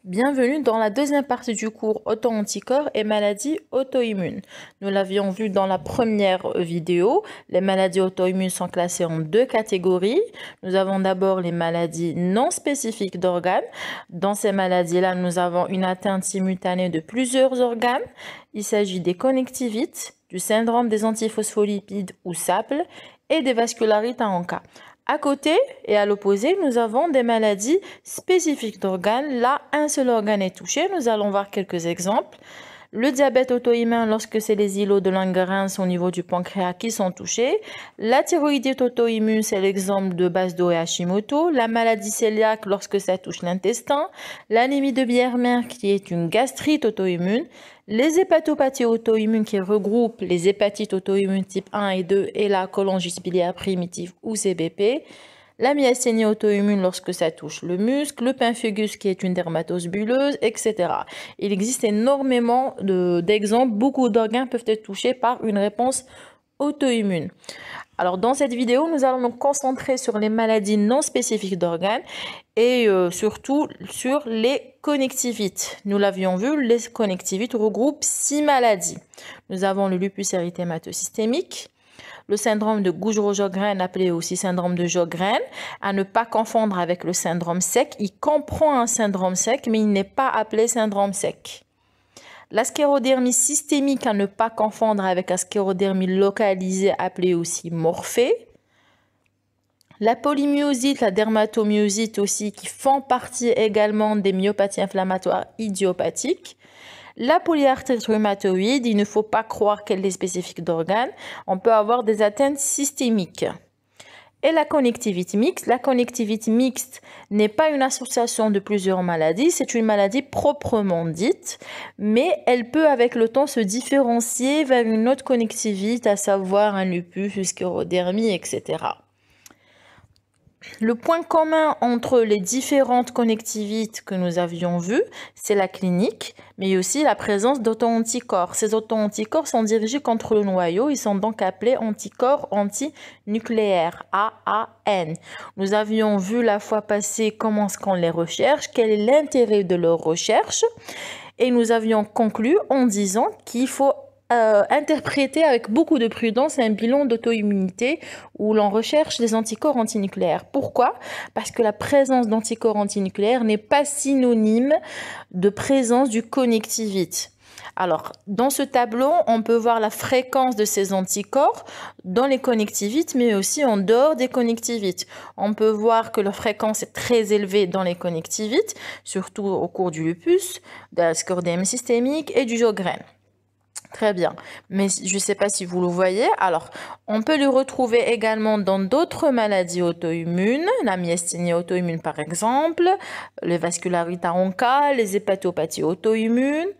Bienvenue dans la deuxième partie du cours auto-anticorps et maladies auto-immunes. Nous l'avions vu dans la première vidéo. Les maladies auto-immunes sont classées en deux catégories. Nous avons d'abord les maladies non spécifiques d'organes. Dans ces maladies-là, nous avons une atteinte simultanée de plusieurs organes. Il s'agit des connectivites, du syndrome des antiphospholipides ou SAPL et des vascularites en cas. À côté et à l'opposé, nous avons des maladies spécifiques d'organes. Là, un seul organe est touché. Nous allons voir quelques exemples. Le diabète auto-immun lorsque c'est les îlots de Langerhans au niveau du pancréas qui sont touchés. La thyroïdite auto-immune, c'est l'exemple de Basedow et Hashimoto. La maladie cœliaque lorsque ça touche l'intestin. L'anémie de Biermer qui est une gastrite auto-immune. Les hépatopathies auto-immunes qui regroupent les hépatites auto-immunes type 1 et 2 et la cholangite biliaire primitive ou CBP. La myasthénie auto-immune lorsque ça touche le muscle, le pemphigus qui est une dermatose bulleuse, etc. Il existe énormément d'exemples. Beaucoup d'organes peuvent être touchés par une réponse auto-immune. Alors dans cette vidéo, nous allons nous concentrer sur les maladies non spécifiques d'organes et surtout sur les connectivites. Nous l'avions vu, les connectivites regroupent 6 maladies. Nous avons le lupus érythémateux systémique, le syndrome de Gougerot-Sjogren, appelé aussi syndrome de Sjogren, à ne pas confondre avec le syndrome sec. Il comprend un syndrome sec, mais il n'est pas appelé syndrome sec. La sclérodermie systémique, à ne pas confondre avec la sclérodermie localisée, appelée aussi morphée. La polymyosite, la dermatomyosite aussi, qui font partie également des myopathies inflammatoires idiopathiques. La polyarthrite rhumatoïde, il ne faut pas croire qu'elle est spécifique d'organes. On peut avoir des atteintes systémiques. Et la connectivite mixte. La connectivite mixte n'est pas une association de plusieurs maladies, c'est une maladie proprement dite, mais elle peut avec le temps se différencier vers une autre connectivite, à savoir un lupus, une sclérodermie, etc. Le point commun entre les différentes connectivites que nous avions vues, c'est la clinique, mais aussi la présence d'auto-anticorps. Ces auto-anticorps sont dirigés contre le noyau, ils sont donc appelés anticorps antinucléaires, AAN. Nous avions vu la fois passée comment est-ce qu'on les recherche, quel est l'intérêt de leur recherche, et nous avions conclu en disant qu'il faut interpréter avec beaucoup de prudence un bilan d'auto-immunité où l'on recherche des anticorps antinucléaires. Pourquoi? Parce que la présence d'anticorps antinucléaires n'est pas synonyme de présence du connectivite. Alors, dans ce tableau, on peut voir la fréquence de ces anticorps dans les connectivites, mais aussi en dehors des connectivites. On peut voir que leur fréquence est très élevée dans les connectivites, surtout au cours du lupus, de la sclérodermie systémique et du Sjogren. Très bien, mais je ne sais pas si vous le voyez. Alors, on peut le retrouver également dans d'autres maladies auto-immunes, la myasthénie auto-immune par exemple, les vascularites en cas, les hépatopathies auto-immunes,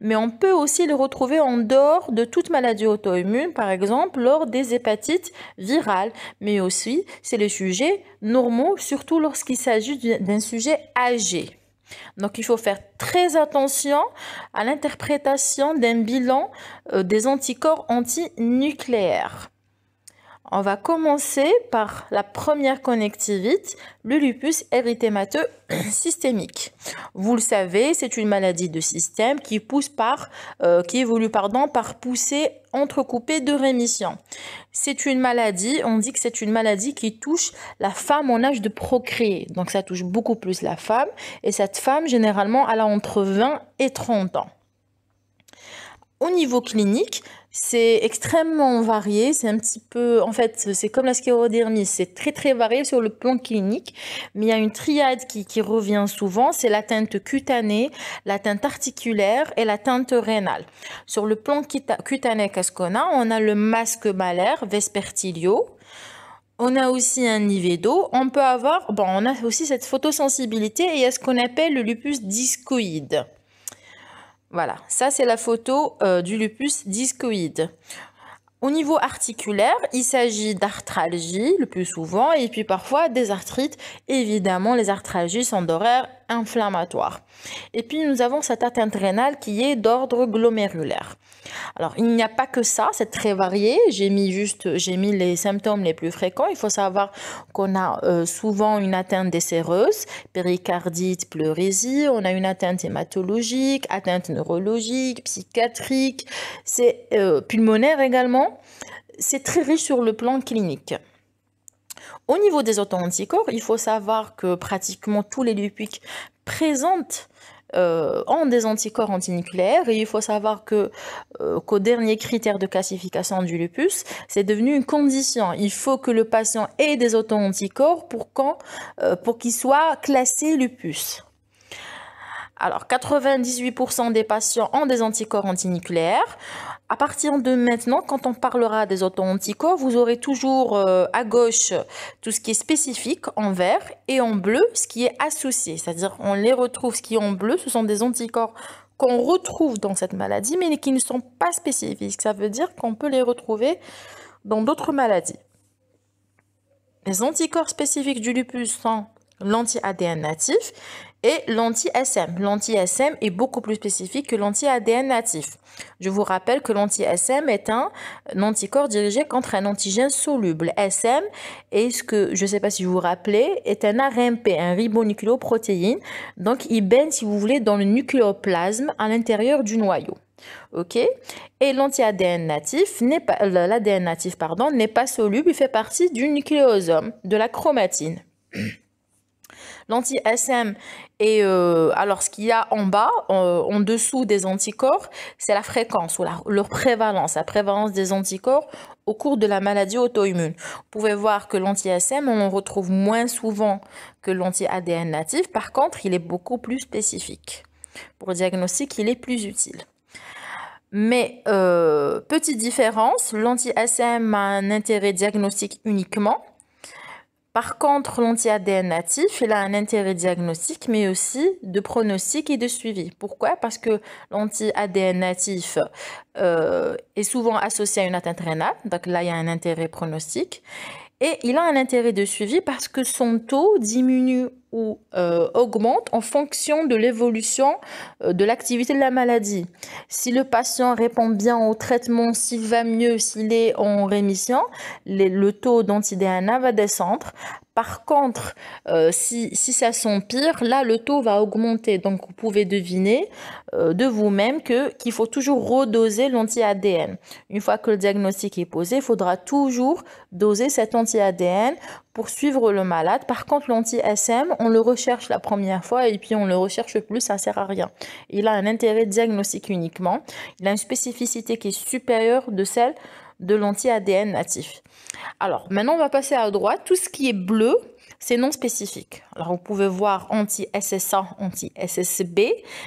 mais on peut aussi le retrouver en dehors de toute maladie auto-immune, par exemple lors des hépatites virales, mais aussi c'est les sujets normaux, surtout lorsqu'il s'agit d'un sujet âgé. Donc, il faut faire très attention à l'interprétation d'un bilan des anticorps antinucléaires. On va commencer par la première connectivite, le lupus érythémateux systémique. Vous le savez, c'est une maladie de système qui évolue par poussée entrecoupée de rémission. C'est une maladie, on dit que c'est une maladie qui touche la femme en âge de procréer. Donc ça touche beaucoup plus la femme et cette femme, généralement, elle a entre 20 et 30 ans. Au niveau clinique, c'est extrêmement varié, c'est un petit peu, en fait, c'est comme la sclérodermie, c'est très très varié sur le plan clinique, mais il y a une triade qui revient souvent, c'est l'atteinte cutanée, l'atteinte articulaire et l'atteinte rénale. Sur le plan cutané, qu'est-ce qu'on a? On a le masque malaire, Vespertilio. On a aussi un nivedo. On a aussi cette photosensibilité et il y a ce qu'on appelle le lupus discoïde. Voilà, ça c'est la photo du lupus discoïde. Au niveau articulaire, il s'agit d'arthralgie le plus souvent et puis parfois des arthrites. Évidemment, les arthralgies sont d'horaire inflammatoire. Et puis nous avons cette atteinte rénale qui est d'ordre glomérulaire. Alors il n'y a pas que ça, c'est très varié. J'ai mis les symptômes les plus fréquents. Il faut savoir qu'on a souvent une atteinte des séreuses, péricardite, pleurésie. On a une atteinte hématologique, atteinte neurologique, psychiatrique, c'est pulmonaire également. C'est très riche sur le plan clinique. Au niveau des auto-anticorps, il faut savoir que pratiquement tous les lupus présentent ont des anticorps antinucléaires et il faut savoir qu'au dernier critère de classification du lupus, c'est devenu une condition. Il faut que le patient ait des auto-anticorps pour qu'il soit classé lupus. Alors, 98% des patients ont des anticorps antinucléaires. À partir de maintenant, quand on parlera des auto-anticorps, vous aurez toujours à gauche tout ce qui est spécifique en vert et en bleu ce qui est associé. C'est-à-dire on les retrouve, ce qui est en bleu, ce sont des anticorps qu'on retrouve dans cette maladie, mais qui ne sont pas spécifiques. Ça veut dire qu'on peut les retrouver dans d'autres maladies. Les anticorps spécifiques du lupus sont l'anti-ADN natif et l'anti-SM. L'anti-SM est beaucoup plus spécifique que l'anti-ADN natif. Je vous rappelle que l'anti-SM est un anticorps dirigé contre un antigène soluble. SM est ce que, je ne sais pas si vous vous rappelez, est un RMP, un ribonucléoprotéine. Donc, il baigne, si vous voulez, dans le nucléoplasme à l'intérieur du noyau. Ok, et l'anti-ADN natif l'ADN natif, n'est pas soluble, il fait partie du nucléosome, de la chromatine. L'anti-SM alors ce qu'il y a en bas, en dessous des anticorps, c'est la fréquence ou leur prévalence, la prévalence des anticorps au cours de la maladie auto-immune. Vous pouvez voir que l'anti-SM, on en retrouve moins souvent que l'anti-ADN natif. Par contre, il est beaucoup plus spécifique. Pour le diagnostic, il est plus utile. Mais, petite différence, l'anti-SM a un intérêt diagnostique uniquement. Par contre, l'anti-ADN natif, il a un intérêt diagnostique, mais aussi de pronostic et de suivi. Pourquoi? Parce que l'anti-ADN natif est souvent associé à une atteinte rénale. Donc là, il y a un intérêt pronostique. Et il a un intérêt de suivi parce que son taux diminue ou augmente en fonction de l'évolution de l'activité de la maladie. Si le patient répond bien au traitement, s'il va mieux, s'il est en rémission, le taux d'anti-DNA va descendre. Par contre, si ça s'empire, là, le taux va augmenter. Donc, vous pouvez deviner de vous-même qu'il faut toujours redoser l'anti-ADN. Une fois que le diagnostic est posé, il faudra toujours doser cet anti-ADN pour suivre le malade. Par contre, l'anti-SM, on le recherche la première fois et puis on le recherche plus, ça ne sert à rien. Il a un intérêt diagnostique uniquement. Il a une spécificité qui est supérieure de celle de l'anti-ADN natif. Alors, maintenant, on va passer à droite. Tout ce qui est bleu, c'est non spécifique. Alors, vous pouvez voir anti-SSA, anti-SSB.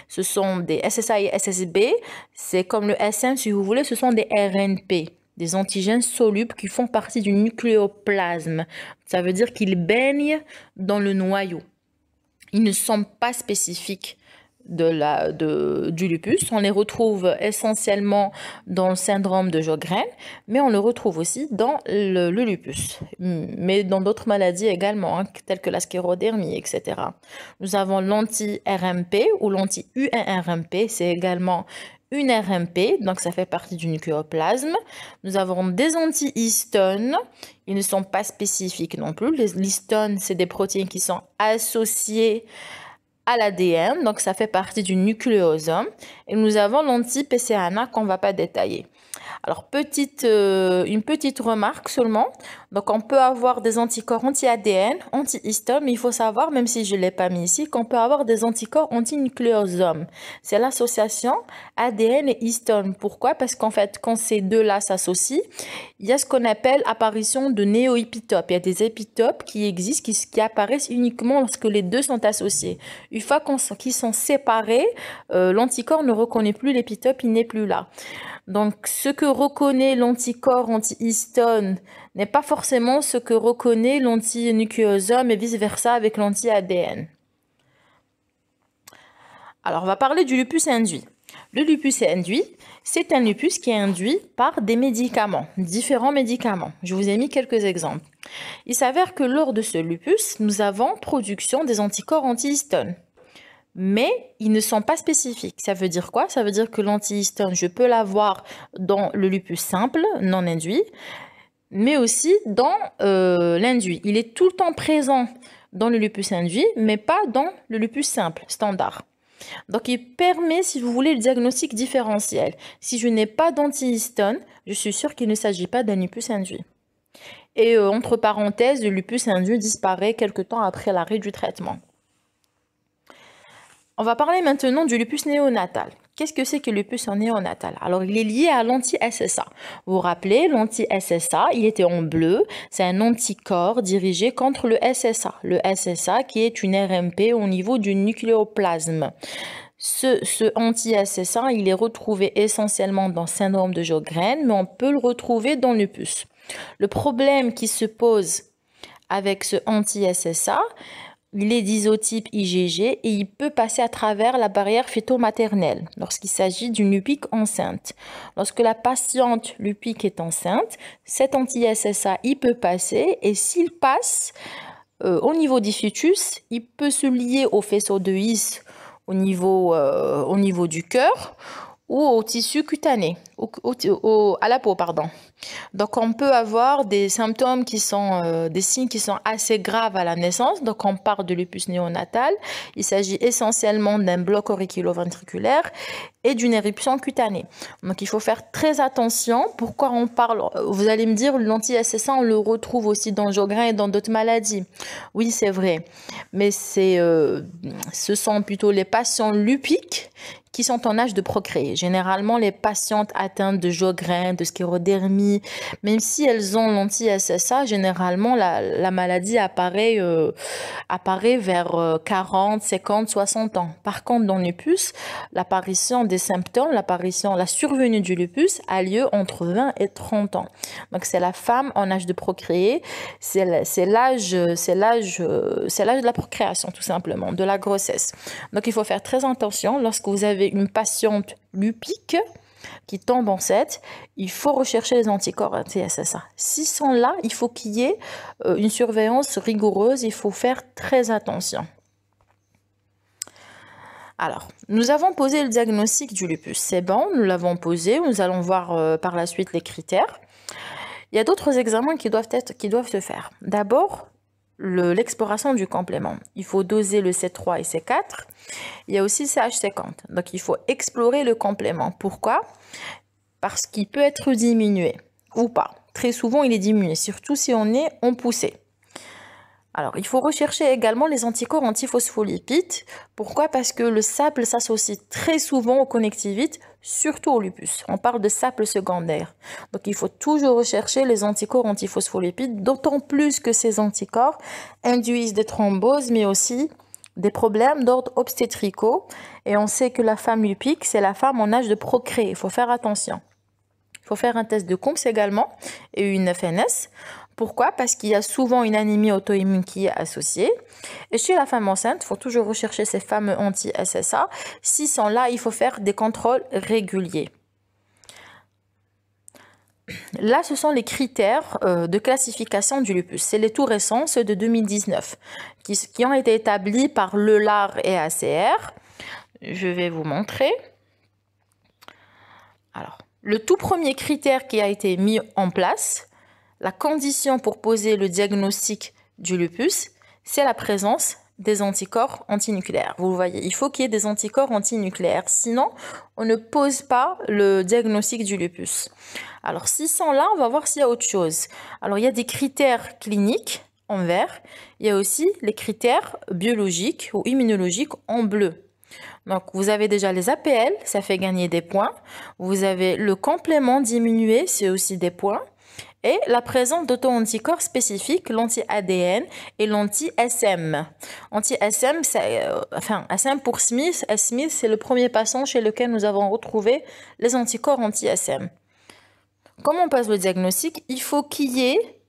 Ce sont des SSA et SSB. C'est comme le SM, si vous voulez, ce sont des RNP, des antigènes solubles qui font partie du nucléoplasme. Ça veut dire qu'ils baignent dans le noyau. Ils ne sont pas spécifiques du lupus. On les retrouve essentiellement dans le syndrome de Sjögren, mais on le retrouve aussi dans le lupus, mais dans d'autres maladies également, telles que la sclérodermie, etc. Nous avons l'anti-RMP ou l'anti-UNRMP, c'est également une RMP, donc ça fait partie du nucléoplasme. Nous avons des anti-histones, ils ne sont pas spécifiques non plus. Les histones, c'est des protéines qui sont associées à l'ADN, donc ça fait partie du nucléosome. Et nous avons l'anti-PCANA qu'on ne va pas détailler. Alors, une petite remarque seulement. Donc, on peut avoir des anticorps anti-ADN, anti-histone, mais il faut savoir, même si je ne l'ai pas mis ici, qu'on peut avoir des anticorps anti-nucléosome. C'est l'association ADN et histone. Pourquoi? Parce qu'en fait, quand ces deux-là s'associent, il y a ce qu'on appelle apparition de néoépitopes. Il y a des épitopes qui existent, qui apparaissent uniquement lorsque les deux sont associés. Une fois qu'ils sont séparés, l'anticorps ne reconnaît plus l'épitope, il n'est plus là. Donc, ce que reconnaît l'anticorps anti-histone n'est pas forcément ce que reconnaît l'anti-nucléosome et vice-versa avec l'anti-ADN. Alors, on va parler du lupus induit. Le lupus induit, c'est un lupus qui est induit par des médicaments, différents médicaments. Je vous ai mis quelques exemples. Il s'avère que lors de ce lupus, nous avons production des anticorps anti-histone. mais ils ne sont pas spécifiques. Ça veut dire quoi? Ça veut dire que l'antihistone, je peux l'avoir dans le lupus simple, non induit, mais aussi dans l'induit. Il est tout le temps présent dans le lupus induit, mais pas dans le lupus simple, standard. Donc, il permet, si vous voulez, le diagnostic différentiel. Si je n'ai pas d'antihistone, je suis sûre qu'il ne s'agit pas d'un lupus induit. Et entre parenthèses, le lupus induit disparaît quelque temps après l'arrêt du traitement. On va parler maintenant du lupus néonatal. Qu'est-ce que c'est que le lupus néonatal? Alors, il est lié à l'anti-SSA. Vous vous rappelez, l'anti-SSA, il était en bleu. C'est un anticorps dirigé contre le SSA. Le SSA qui est une RMP au niveau du nucléoplasme. Ce anti-SSA, il est retrouvé essentiellement dans le syndrome de Sjögren, mais on peut le retrouver dans le lupus. Le problème qui se pose avec ce anti-SSA, il est d'isotype IgG et il peut passer à travers la barrière fœto-maternelle lorsqu'il s'agit d'une lupique enceinte. Lorsque la patiente lupique est enceinte, cet anti-SSA il peut passer et s'il passe au niveau du fœtus, il peut se lier au faisceau de His au niveau du cœur ou au tissu cutané, à la peau, pardon. Donc, on peut avoir des symptômes qui sont, des signes qui sont assez graves à la naissance. Donc, on parle de lupus néonatal. Il s'agit essentiellement d'un bloc auriculo-ventriculaire et d'une éruption cutanée. Donc, il faut faire très attention. Pourquoi on parle? Vous allez me dire, l'anti-SSA, on le retrouve aussi dans Sjögren et dans d'autres maladies. Oui, c'est vrai. Mais ce sont plutôt les patients lupiques qui sont en âge de procréer. Généralement, les patientes atteintes de Sjögren, de sclérodermie, même si elles ont l'anti-SSA, généralement, la maladie apparaît vers 40, 50, 60 ans. Par contre, dans le lupus, l'apparition des symptômes, la survenue du lupus a lieu entre 20 et 30 ans. Donc, c'est la femme en âge de procréer, c'est l'âge de la procréation, tout simplement, de la grossesse. Donc, il faut faire très attention lorsque vous avez une patiente lupique qui tombe enceinte, il faut rechercher les anticorps anti-SSA. S'ils sont là, il faut qu'il y ait une surveillance rigoureuse, il faut faire très attention. Alors, nous avons posé le diagnostic du lupus. C'est bon, nous l'avons posé, nous allons voir par la suite les critères. Il y a d'autres examens qui doivent se faire. D'abord, l'exploration du complément. Il faut doser le C3 et C4. Il y a aussi le CH50. Donc, il faut explorer le complément. Pourquoi? Parce qu'il peut être diminué ou pas. Très souvent, il est diminué, surtout si on est en poussée. Alors, il faut rechercher également les anticorps antiphospholipides. Pourquoi? Parce que le SAPL s'associe très souvent aux connectivites, surtout au lupus. On parle de SAPL secondaire. Donc, il faut toujours rechercher les anticorps antiphospholipides, d'autant plus que ces anticorps induisent des thromboses, mais aussi des problèmes d'ordre obstétricaux. Et on sait que la femme lupique, c'est la femme en âge de procréer. Il faut faire attention. Il faut faire un test de Coombs également et une FNS. Pourquoi? Parce qu'il y a souvent une anémie auto-immune qui est associée. Et chez la femme enceinte, il faut toujours rechercher ces fameux anti-SSA. S'ils sont là, il faut faire des contrôles réguliers. Là, ce sont les critères de classification du lupus. C'est les tout récents, ceux de 2019, qui ont été établis par l'EULAR et ACR. Je vais vous montrer. Alors, le tout premier critère qui a été mis en place, la condition pour poser le diagnostic du lupus, c'est la présence des anticorps antinucléaires. Vous voyez, il faut qu'il y ait des anticorps antinucléaires. Sinon, on ne pose pas le diagnostic du lupus. Alors, s'ils sont là, on va voir s'il y a autre chose. Alors, il y a des critères cliniques en vert. Il y a aussi les critères biologiques ou immunologiques en bleu. Donc, vous avez déjà les APL, ça fait gagner des points. Vous avez le complément diminué, c'est aussi des points. Et la présence d'auto-anticorps spécifiques, l'anti-ADN et l'anti-SM. Anti-SM, SM pour Smith. Smith, c'est le premier patient chez lequel nous avons retrouvé les anticorps anti-SM. Comment on passe le diagnostic? Il faut qu'il y ait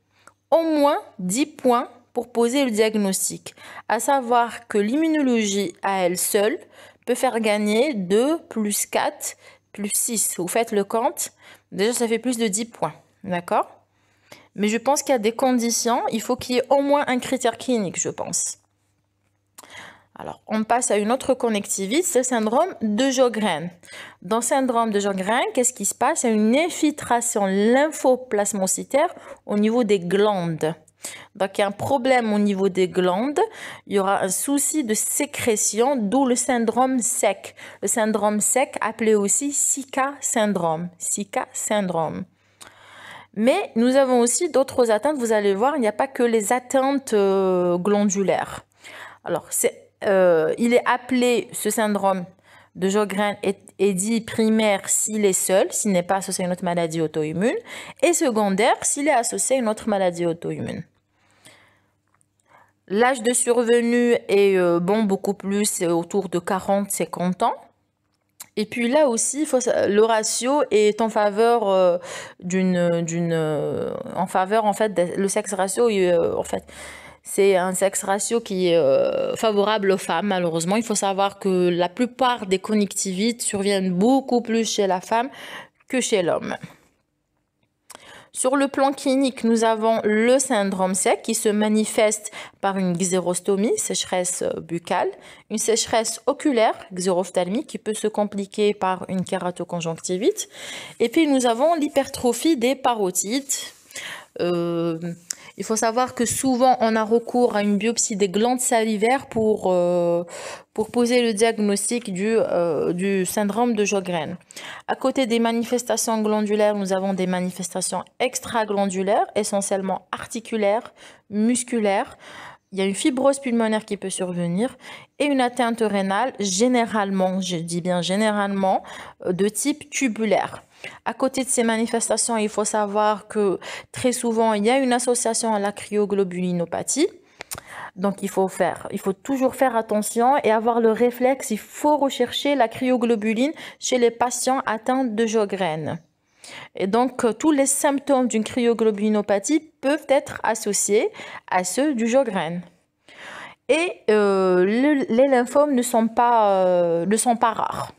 au moins 10 points pour poser le diagnostic. À savoir que l'immunologie à elle seule peut faire gagner 2 plus 4 plus 6. Vous faites le compte. Déjà, ça fait plus de 10 points. D'accord? Mais je pense qu'il y a des conditions. Il faut qu'il y ait au moins un critère clinique, je pense. Alors, on passe à une autre connectivité, c'est le syndrome de Sjögren. Dans le syndrome de Sjögren, qu'est-ce qui se passe? Il y a une infiltration lymphoplasmocytaire au niveau des glandes. Donc, il y a un problème au niveau des glandes. Il y aura un souci de sécrétion, d'où le syndrome SEC. Le syndrome SEC, appelé aussi Zika syndrome. Zika syndrome. Mais nous avons aussi d'autres atteintes. Vous allez voir, il n'y a pas que les atteintes glandulaires. Alors, il est appelé, ce syndrome de Sjögren est dit primaire s'il est seul, s'il n'est pas associé à une autre maladie auto-immune, et secondaire s'il est associé à une autre maladie auto-immune. L'âge de survenue est beaucoup plus, autour de 40-50 ans. Et puis là aussi, le ratio est en faveur en fait, le sexe ratio, en fait, c'est un sexe ratio qui est favorable aux femmes, malheureusement. Il faut savoir que la plupart des conjonctivites surviennent beaucoup plus chez la femme que chez l'homme. Sur le plan clinique, nous avons le syndrome SEC qui se manifeste par une xérostomie, sécheresse buccale, une sécheresse oculaire, xérophthalmie, qui peut se compliquer par une kératoconjonctivite. Et puis nous avons l'hypertrophie des parotides. Il faut savoir que souvent on a recours à une biopsie des glandes salivaires pour poser le diagnostic du syndrome de Sjögren. À côté des manifestations glandulaires, nous avons des manifestations extraglandulaires, essentiellement articulaires, musculaires. Il y a une fibrose pulmonaire qui peut survenir et une atteinte rénale, généralement, je dis bien généralement, de type tubulaire. À côté de ces manifestations, il faut savoir que très souvent, il y a une association à la cryoglobuliноpathie. Donc, il faut toujours faire attention et avoir le réflexe. Il faut rechercher la cryoglobuline chez les patients atteints de Sjögren. Et donc, tous les symptômes d'une cryoglobuliноpathie peuvent être associés à ceux du Sjögren. Et les lymphomes ne sont pas rares.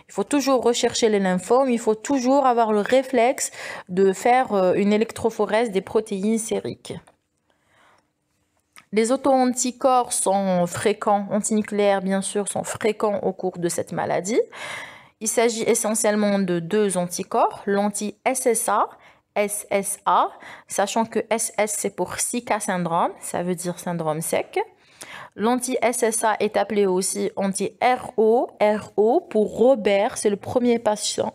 Il faut toujours rechercher les lymphomes, il faut toujours avoir le réflexe de faire une électrophorèse des protéines sériques. Les auto-anticorps sont fréquents, antinucléaires bien sûr, sont fréquents au cours de cette maladie. Il s'agit essentiellement de deux anticorps, l'anti-SSA, SSA, sachant que SS c'est pour Zika syndrome, ça veut dire syndrome SEC. L'anti-SSA est appelé aussi anti-RO, RO pour Robert, c'est le premier patient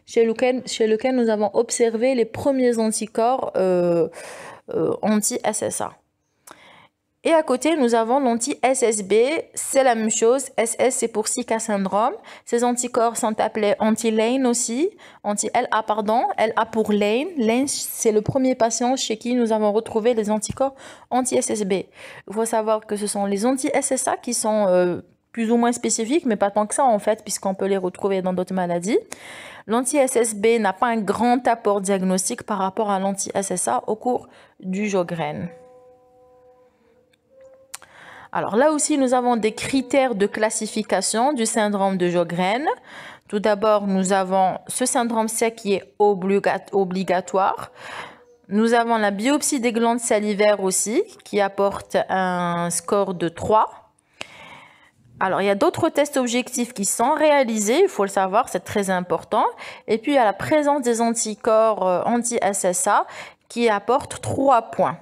chez lequel nous avons observé les premiers anticorps anti-SSA. Et à côté, nous avons l'anti-SSB, c'est la même chose, SS c'est pour Zika syndrome. Ces anticorps sont appelés anti-LANE aussi, anti-LA pardon, LA pour LANE. LANE c'est le premier patient chez qui nous avons retrouvé les anticorps anti-SSB. Il faut savoir que ce sont les anti-SSA qui sont plus ou moins spécifiques, mais pas tant que ça en fait, puisqu'on peut les retrouver dans d'autres maladies. L'anti-SSB n'a pas un grand apport diagnostique par rapport à l'anti-SSA au cours du Sjögren. Alors là aussi, nous avons des critères de classification du syndrome de Sjögren. Tout d'abord, nous avons ce syndrome SEC qui est obligatoire. Nous avons la biopsie des glandes salivaires aussi, qui apporte un score de 3. Alors, il y a d'autres tests objectifs qui sont réalisés, il faut le savoir, c'est très important. Et puis, il y a la présence des anticorps anti-SSA qui apporte 3 points.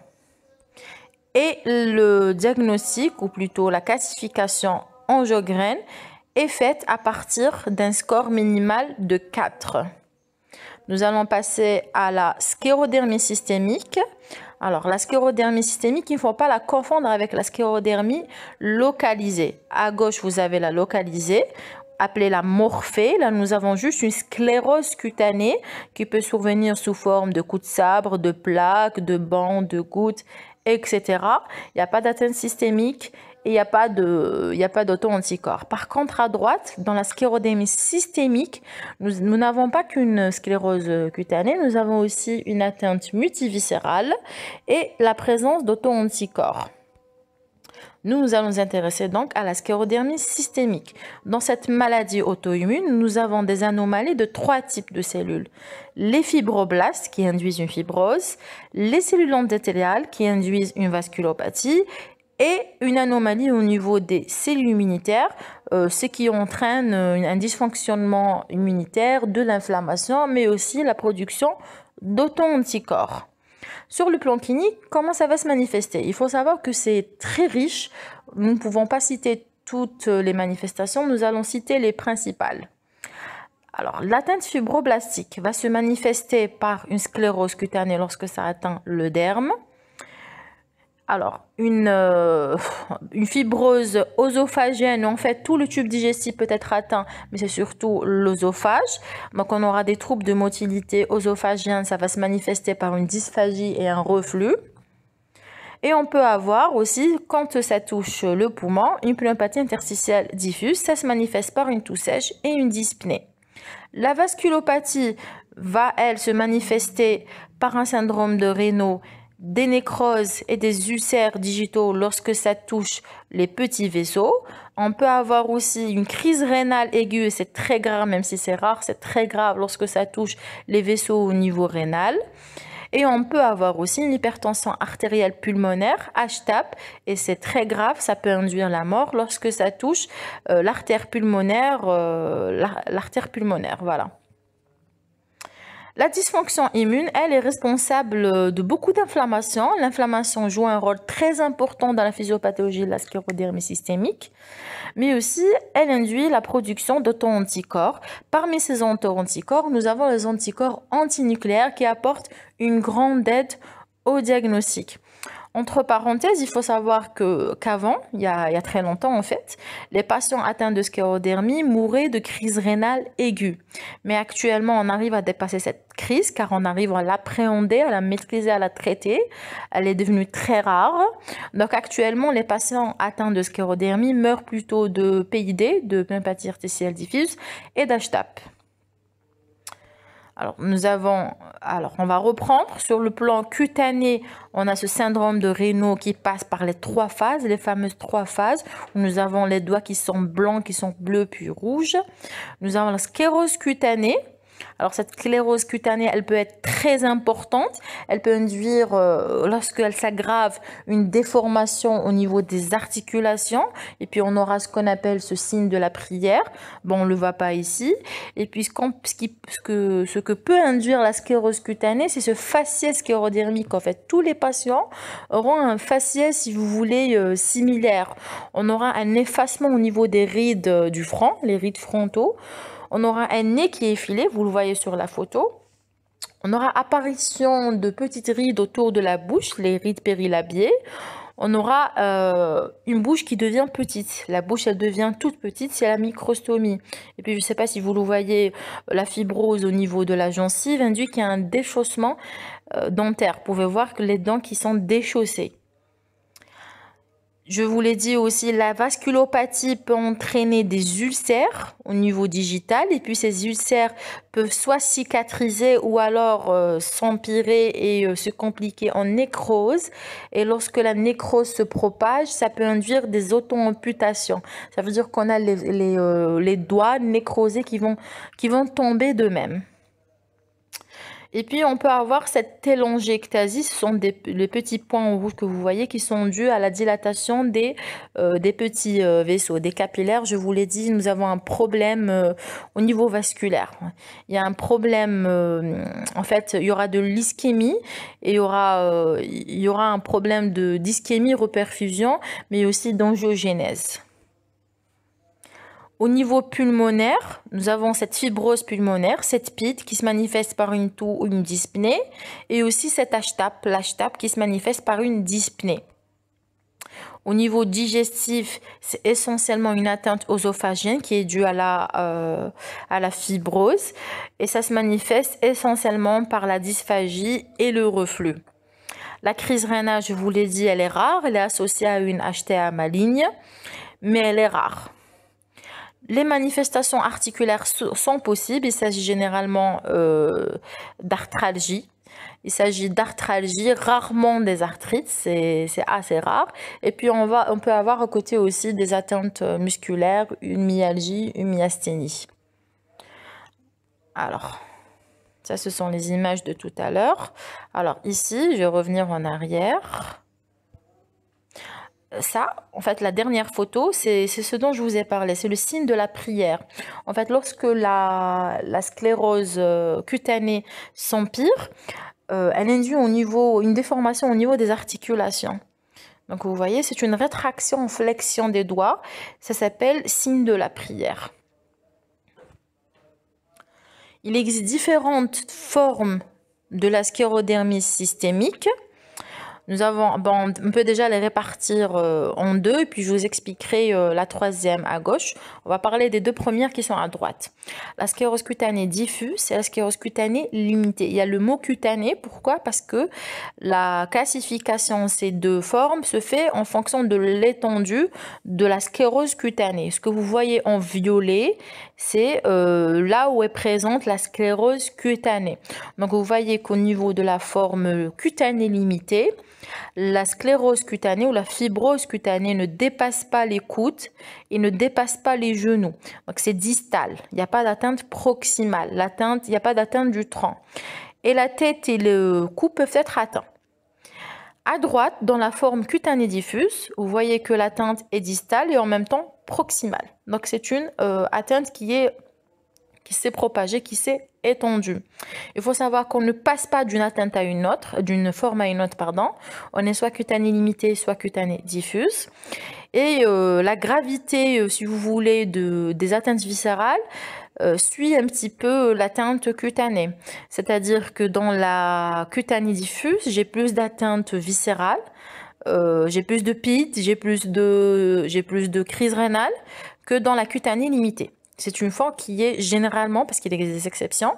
Et le diagnostic, ou plutôt la classification en Sjögren, est faite à partir d'un score minimal de 4. Nous allons passer à la sclérodermie systémique. Alors, la sclérodermie systémique, il ne faut pas la confondre avec la sclérodermie localisée. À gauche, vous avez la localisée, appelée la morphée. Là, nous avons juste une sclérose cutanée qui peut survenir sous forme de coups de sabre, de plaques, de bandes, de gouttes, etc. Il n'y a pas d'atteinte systémique et il n'y a pas d'auto-anticorps. Par contre, à droite, dans la sclérodermie systémique, nous n'avons pas qu'une sclérose cutanée, nous avons aussi une atteinte multiviscérale et la présence d'auto-anticorps. Nous allons nous intéresser donc à la sclérodermie systémique. Dans cette maladie auto-immune, nous avons des anomalies de 3 types de cellules. Les fibroblastes qui induisent une fibrose, les cellules endothéliales qui induisent une vasculopathie et une anomalie au niveau des cellules immunitaires, ce qui entraîne un dysfonctionnement immunitaire, de l'inflammation, mais aussi la production d'auto-anticorps. Sur le plan clinique, comment ça va se manifester? Il faut savoir que c'est très riche. Nous ne pouvons pas citer toutes les manifestations, nous allons citer les principales. Alors, l'atteinte fibroblastique va se manifester par une sclérose cutanée lorsque ça atteint le derme. Alors, une fibrose œsophagienne, en fait, tout le tube digestif peut être atteint, mais c'est surtout l'œsophage. Donc, on aura des troubles de motilité œsophagienne, ça va se manifester par une dysphagie et un reflux. Et on peut avoir aussi, quand ça touche le poumon, une pneumopathie interstitielle diffuse, ça se manifeste par une toux sèche et une dyspnée. La vasculopathie va, elle, se manifester par un syndrome de Raynaud, des nécroses et des ulcères digitaux lorsque ça touche les petits vaisseaux. On peut avoir aussi une crise rénale aiguë, c'est très grave, même si c'est rare, c'est très grave lorsque ça touche les vaisseaux au niveau rénal. Et on peut avoir aussi une hypertension artérielle pulmonaire, HTAP, et c'est très grave, ça peut induire la mort lorsque ça touche l'artère pulmonaire, voilà. La dysfonction immune, elle est responsable de beaucoup d'inflammations. L'inflammation joue un rôle très important dans la physiopathologie de la sclérodermie systémique, mais aussi elle induit la production d'auto-anticorps. Parmi ces auto-anticorps, nous avons les anticorps antinucléaires qui apportent une grande aide au diagnostic. Entre parenthèses, il faut savoir qu'avant, il y a très longtemps en fait, les patients atteints de sclérodermie mouraient de crise rénale aiguë. Mais actuellement, on arrive à dépasser cette crise car on arrive à l'appréhender, à la maîtriser, à la traiter. Elle est devenue très rare. Donc actuellement, les patients atteints de sclérodermie meurent plutôt de PID, de pneumopathie artérielle diffuse, et d'HTAP. Alors, on va reprendre. Sur le plan cutané, on a ce syndrome de Raynaud qui passe par les 3 phases, les fameuses 3 phases, où nous avons les doigts qui sont blancs, qui sont bleus, puis rouges. Nous avons la sclérose cutanée. Alors, cette sclérose cutanée, elle peut être très importante. Elle peut induire, lorsqu'elle s'aggrave, une déformation au niveau des articulations. Et puis, on aura ce qu'on appelle ce signe de la prière. Bon, on ne le voit pas ici. Et puis, ce que peut induire la sclérose cutanée, c'est ce faciès sclérodermique. En fait, tous les patients auront un faciès, si vous voulez, similaire. On aura un effacement au niveau des rides du front, les rides frontaux. On aura un nez qui est effilé, vous le voyez sur la photo. On aura apparition de petites rides autour de la bouche, les rides périlabiées. On aura une bouche qui devient petite. La bouche, elle devient toute petite, c'est la microstomie. Et puis, je ne sais pas si vous le voyez, la fibrose au niveau de la gencive induit qu'il y a un déchaussement dentaire. Vous pouvez voir que les dents qui sont déchaussées. Je vous l'ai dit aussi, la vasculopathie peut entraîner des ulcères au niveau digital et puis ces ulcères peuvent soit cicatriser ou alors s'empirer et se compliquer en nécrose. Et lorsque la nécrose se propage, ça peut induire des auto-amputations. Ça veut dire qu'on a les doigts nécrosés qui vont tomber d'eux-mêmes. Et puis, on peut avoir cette télangiectasie, ce sont les petits points en rouge que vous voyez qui sont dus à la dilatation des petits vaisseaux, des capillaires. Je vous l'ai dit, nous avons un problème au niveau vasculaire. Il y a un problème, en fait, il y aura de l'ischémie et il y aura un problème d'ischémie, reperfusion, mais aussi d'angiogénèse. Au niveau pulmonaire, nous avons cette fibrose pulmonaire, cette PID qui se manifeste par une toux ou une dyspnée, et aussi cette HTAP, l'HTAP qui se manifeste par une dyspnée. Au niveau digestif, c'est essentiellement une atteinte œsophagienne qui est due à la fibrose, et ça se manifeste essentiellement par la dysphagie et le reflux. La crise rénale, je vous l'ai dit, elle est rare, elle est associée à une HTA maligne, mais elle est rare. Les manifestations articulaires sont possibles. Il s'agit généralement d'arthralgie. Il s'agit d'arthralgie, rarement des arthrites, c'est assez rare. Et puis on peut avoir à côté aussi des atteintes musculaires, une myalgie, une myasthénie. Alors, ça ce sont les images de tout à l'heure. Alors ici, je vais revenir en arrière. Ça, en fait, la dernière photo, c'est ce dont je vous ai parlé. C'est le signe de la prière. En fait, lorsque la sclérose cutanée s'empire, elle induit une déformation au niveau des articulations. Donc, vous voyez, c'est une rétraction en flexion des doigts. Ça s'appelle signe de la prière. Il existe différentes formes de la sclérodermie systémique. On peut déjà les répartir en deux, et puis je vous expliquerai la troisième à gauche. On va parler des deux premières qui sont à droite. La sclérose cutanée diffuse et la sclérose cutanée limitée. Il y a le mot cutané, pourquoi? Parce que la classification de ces deux formes se fait en fonction de l'étendue de la sclérose cutanée. Ce que vous voyez en violet, c'est là où est présente la sclérose cutanée. Donc vous voyez qu'au niveau de la forme cutanée limitée, la sclérose cutanée ou la fibrose cutanée ne dépasse pas les coudes et ne dépasse pas les genoux. Donc c'est distal, il n'y a pas d'atteinte proximale, il n'y a pas d'atteinte du tronc. Et la tête et le cou peuvent être atteints. À droite, dans la forme cutanée diffuse, vous voyez que l'atteinte est distale et en même temps proximale. Donc c'est une atteinte qui s'est propagée, qui s'est étendue. Il faut savoir qu'on ne passe pas d'une atteinte à une autre, d'une forme à une autre, pardon. On est soit cutanée limitée, soit cutanée diffuse. Et la gravité, si vous voulez, des atteintes viscérales suit un petit peu l'atteinte cutanée. C'est-à-dire que dans la cutanée diffuse, j'ai plus d'atteintes viscérales, j'ai plus de PIT, j'ai plus de crise rénale que dans la cutanée limitée. C'est une forme qui est généralement, parce qu'il existe des exceptions,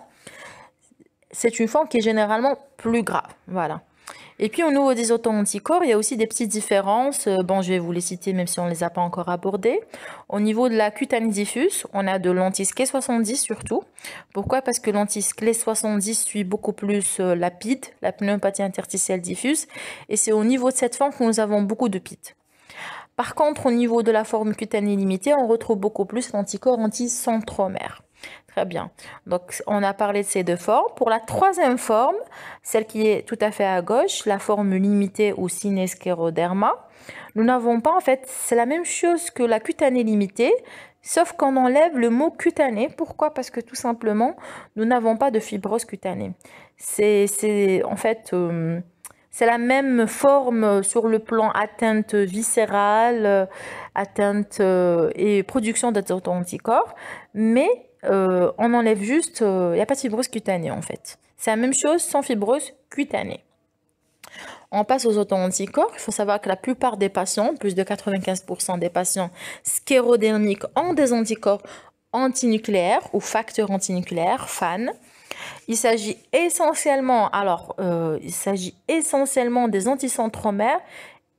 c'est une forme qui est généralement plus grave. Voilà. Et puis au niveau des auto-anticorps, il y a aussi des petites différences. Bon, je vais vous les citer même si on ne les a pas encore abordées. Au niveau de la cutanée diffuse, on a de l'anti-SCLE70 surtout. Pourquoi? Parce que l'anti-SCLE70 suit beaucoup plus la PID, la pneumopathie interstitielle diffuse. Et c'est au niveau de cette forme que nous avons beaucoup de PID. Par contre, au niveau de la forme cutanée limitée, on retrouve beaucoup plus l'anticorps anti-centromère. Très bien. Donc, on a parlé de ces deux formes. Pour la troisième forme, celle qui est tout à fait à gauche, la forme limitée ou synéscléroderma, nous n'avons pas, en fait, c'est la même chose que la cutanée limitée, sauf qu'on enlève le mot cutané. Pourquoi? Parce que tout simplement, nous n'avons pas de fibrose cutanée. En fait... c'est la même forme sur le plan atteinte viscérale, atteinte et production d'auto-anticorps, mais on enlève juste, il n'y a pas de fibrose cutanée en fait. C'est la même chose sans fibrose cutanée. On passe aux auto-anticorps. Il faut savoir que la plupart des patients, plus de 95% des patients sclérodermiques ont des anticorps antinucléaires ou facteurs antinucléaires, FAN. Il s'agit essentiellement des anticentromères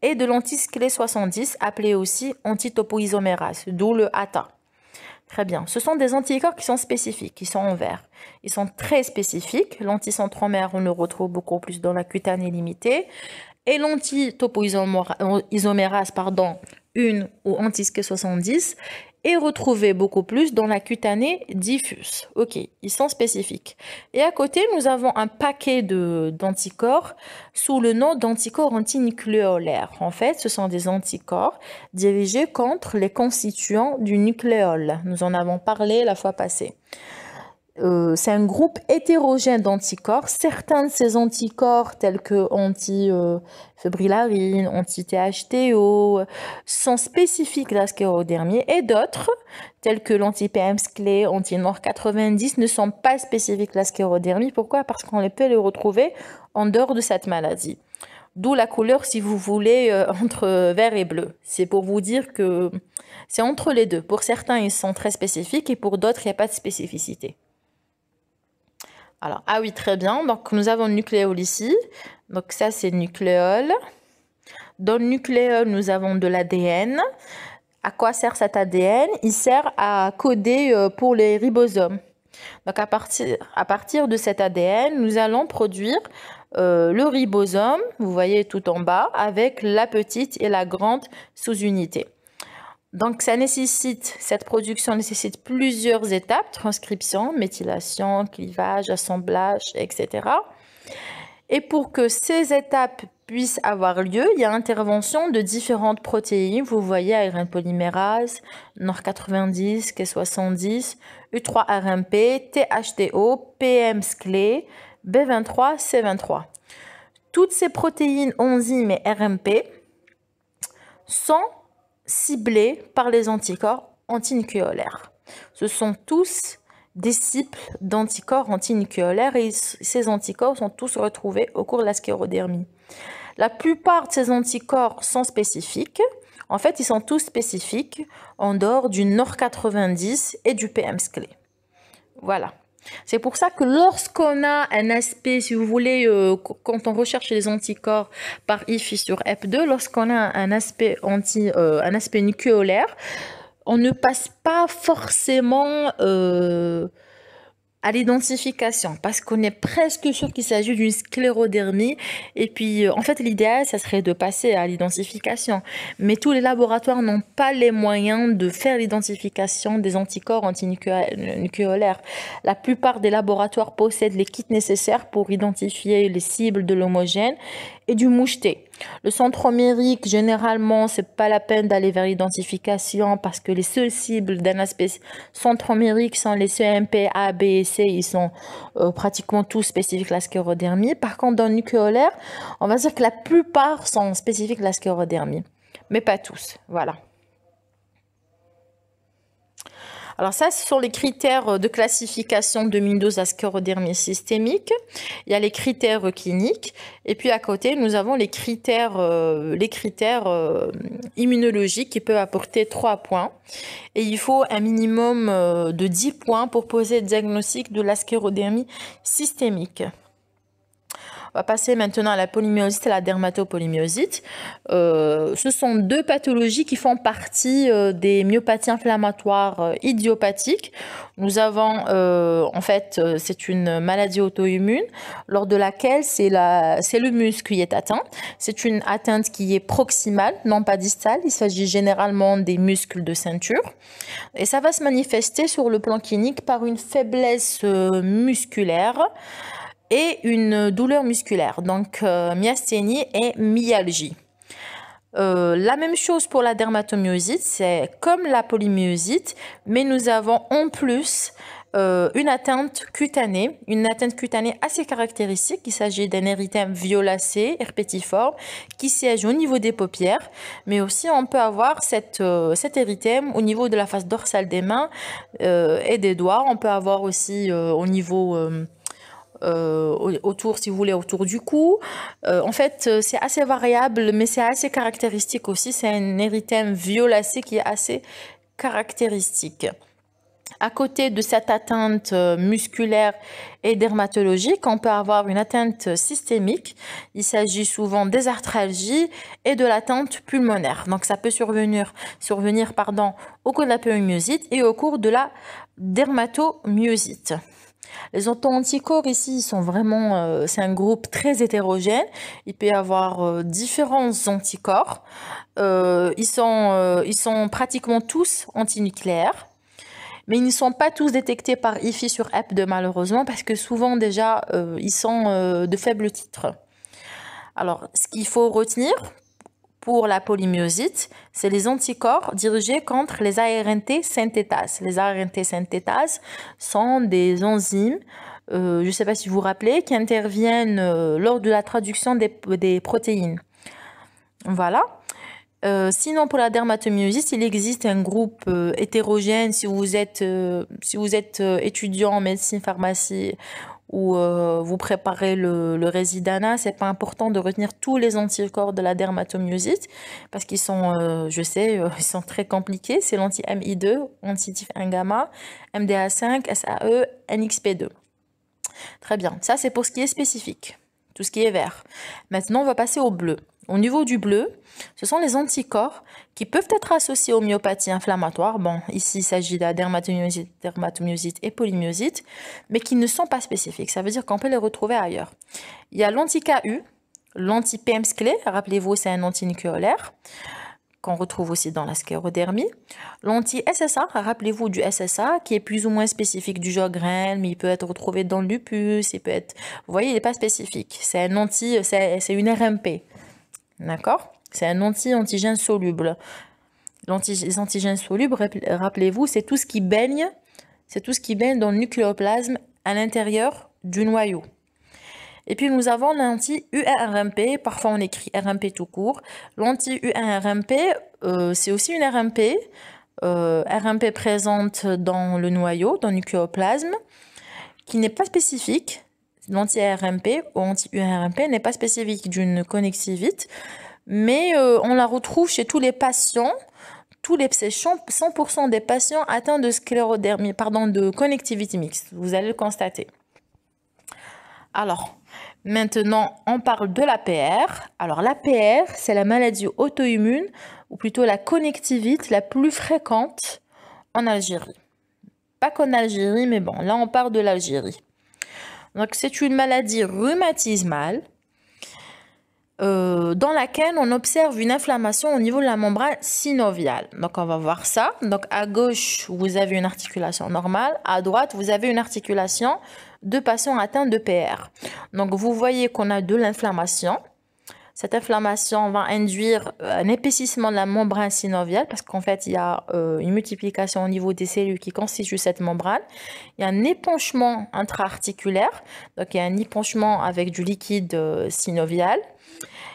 et de l'anti-SCLE70, appelé aussi antitopoisomérase, d'où le ATA. Très bien. Ce sont des anticorps qui sont spécifiques, qui sont en vert. Ils sont très spécifiques. L'anticentromère, on le retrouve beaucoup plus dans la cutanée limitée. Et l'antitopoisomérase, une ou anti-SCLE70, est retrouvé beaucoup plus dans la cutanée diffuse. Ok, ils sont spécifiques. Et à côté, nous avons un paquet d'anticorps sous le nom d'anticorps antinucléolaires. En fait, ce sont des anticorps dirigés contre les constituants du nucléole. Nous en avons parlé la fois passée. C'est un groupe hétérogène d'anticorps. Certains de ces anticorps, tels que anti-febrillarine, anti-THTO, sont spécifiques à la sclérodermie, et d'autres, tels que l'anti-PM-SCLE, anti-NOR90, ne sont pas spécifiques à la sclérodermie. Pourquoi? Parce qu'on peut les retrouver en dehors de cette maladie. D'où la couleur, si vous voulez, entre vert et bleu. C'est pour vous dire que c'est entre les deux. Pour certains, ils sont très spécifiques et pour d'autres, il n'y a pas de spécificité. Alors, ah oui, très bien. Donc, nous avons le nucléole ici. Donc, ça, c'est le nucléole. Dans le nucléole, nous avons de l'ADN. À quoi sert cet ADN? Il sert à coder pour les ribosomes. Donc, à partir de cet ADN, nous allons produire le ribosome, vous voyez tout en bas, avec la petite et la grande sous-unité. Donc, cette production nécessite plusieurs étapes, transcription, méthylation, clivage, assemblage, etc. Et pour que ces étapes puisse avoir lieu, il y a intervention de différentes protéines. Vous voyez, ARN polymérase, NOR90, K70, U3-RMP, THDO, PM-SCLE, B23, C23. Toutes ces protéines, enzymes et RMP sont ciblées par les anticorps antinucléolaires. Ce sont tous des cibles d'anticorps antinucléolaires et ces anticorps sont tous retrouvés au cours de la sclérodermie. La plupart de ces anticorps sont spécifiques. En fait, ils sont tous spécifiques en dehors du NOR90 et du PM-SCLE. Voilà. C'est pour ça que lorsqu'on a un aspect, si vous voulez, quand on recherche les anticorps par IFI sur EP2, lorsqu'on a un aspect nucléolaire, on ne passe pas forcément à l'identification parce qu'on est presque sûr qu'il s'agit d'une sclérodermie et puis en fait l'idéal ça serait de passer à l'identification, mais tous les laboratoires n'ont pas les moyens de faire l'identification des anticorps antinucléolaires. La plupart des laboratoires possèdent les kits nécessaires pour identifier les cibles de l'homogène et du moucheté. Le centromérique, généralement, c'est pas la peine d'aller vers l'identification parce que les seules cibles d'un aspect centromérique sont les CMP A, B et C. Ils sont pratiquement tous spécifiques à la sclérodermie. Par contre, dans le nucléolaire, on va dire que la plupart sont spécifiques à la sclérodermie, mais pas tous. Voilà. Alors ça, ce sont les critères de classification de Windows à sclérodermie systémique. Il y a les critères cliniques. Et puis à côté, nous avons les critères immunologiques qui peuvent apporter 3 points. Et il faut un minimum de 10 points pour poser le diagnostic de la sclérodermie systémique. On va passer maintenant à la polymyosite et la dermatopolymyosite. Ce sont deux pathologies qui font partie des myopathies inflammatoires idiopathiques. Nous avons, en fait, c'est une maladie auto-immune lors de laquelle c'est le muscle qui est atteint. C'est une atteinte qui est proximale, non pas distale. Il s'agit généralement des muscles de ceinture. Et ça va se manifester sur le plan clinique par une faiblesse musculaire et une douleur musculaire, donc myasthénie et myalgie. La même chose pour la dermatomyosite, c'est comme la polymyosite, mais nous avons en plus une atteinte cutanée assez caractéristique. Il s'agit d'un érythème violacé, herpétiforme, qui siège au niveau des paupières, mais aussi on peut avoir cet érythème au niveau de la face dorsale des mains et des doigts. On peut avoir aussi au niveau autour, si vous voulez, autour du cou. En fait, c'est assez variable, mais c'est assez caractéristique aussi. C'est un érythème violacé qui est assez caractéristique. À côté de cette atteinte musculaire et dermatologique, on peut avoir une atteinte systémique. Il s'agit souvent des arthralgies et de l'atteinte pulmonaire. Donc, ça peut survenir au cours de la polymyosite et au cours de la dermatomyosite. Les auto-anticorps ici sont vraiment, c'est un groupe très hétérogène. Il peut y avoir différents anticorps. Ils sont pratiquement tous antinucléaires, mais ils ne sont pas tous détectés par IFI sur EP2 malheureusement parce que souvent déjà ils sont de faibles titres. Alors, ce qu'il faut retenir pour la polymyosite, c'est les anticorps dirigés contre les ARNT synthétases. Les ARNT synthétases sont des enzymes, je ne sais pas si vous vous rappelez, qui interviennent lors de la traduction des protéines. Voilà. Sinon, pour la dermatomyosite, il existe un groupe hétérogène. Si vous êtes étudiant en médecine, pharmacie, ou vous préparez le résidana, c'est pas important de retenir tous les anticorps de la dermatomyosite parce qu'ils sont, je sais, ils sont très compliqués. C'est l'anti-MI2, anti-TIF1 gamma, MDA5, SAE, NXP2. Très bien, ça c'est pour ce qui est spécifique, tout ce qui est vert. Maintenant, on va passer au bleu. Au niveau du bleu, ce sont les anticorps qui peuvent être associés aux myopathies inflammatoires. Bon, ici, il s'agit de la dermatomyosite et polymyosite, mais qui ne sont pas spécifiques. Ça veut dire qu'on peut les retrouver ailleurs. Il y a l'anti-KU, l'anti-PM-SCLE, rappelez-vous, c'est un antinucléolaire, qu'on retrouve aussi dans la sclérodermie. L'anti-SSA, rappelez-vous du SSA, qui est plus ou moins spécifique du Sjögren, mais il peut être retrouvé dans le lupus, il peut être... Vous voyez, il n'est pas spécifique. C'est une RMP. D'accord? C'est un antigène soluble. Les antigènes solubles, rappelez-vous, c'est tout ce qui baigne dans le nucléoplasme à l'intérieur du noyau. Et puis nous avons l'anti-URMP, parfois on écrit RMP tout court. L'anti-URMP, c'est aussi une RMP, RMP présente dans le noyau, dans le nucléoplasme, qui n'est pas spécifique. L'anti-RMP ou anti-URMP n'est pas spécifique d'une connectivite, mais on la retrouve chez tous les patients, c'est 100% des patients atteints de sclérodermie, de connectivité mixte. Vous allez le constater. Alors, maintenant, on parle de l'APR. Alors, l'APR, c'est la maladie auto-immune, ou plutôt la connectivite la plus fréquente en Algérie. Pas qu'en Algérie, mais bon, là, on parle de l'Algérie. Donc, c'est une maladie rhumatismale dans laquelle on observe une inflammation au niveau de la membrane synoviale. Donc, on va voir ça. Donc, à gauche, vous avez une articulation normale. À droite, vous avez une articulation de patients atteints de PR. Donc, vous voyez qu'on a de l'inflammation. Cette inflammation va induire un épaississement de la membrane synoviale parce qu'en fait, il y a une multiplication au niveau des cellules qui constituent cette membrane. Il y a un épanchement intra-articulaire. Donc, il y a un épanchement avec du liquide synovial.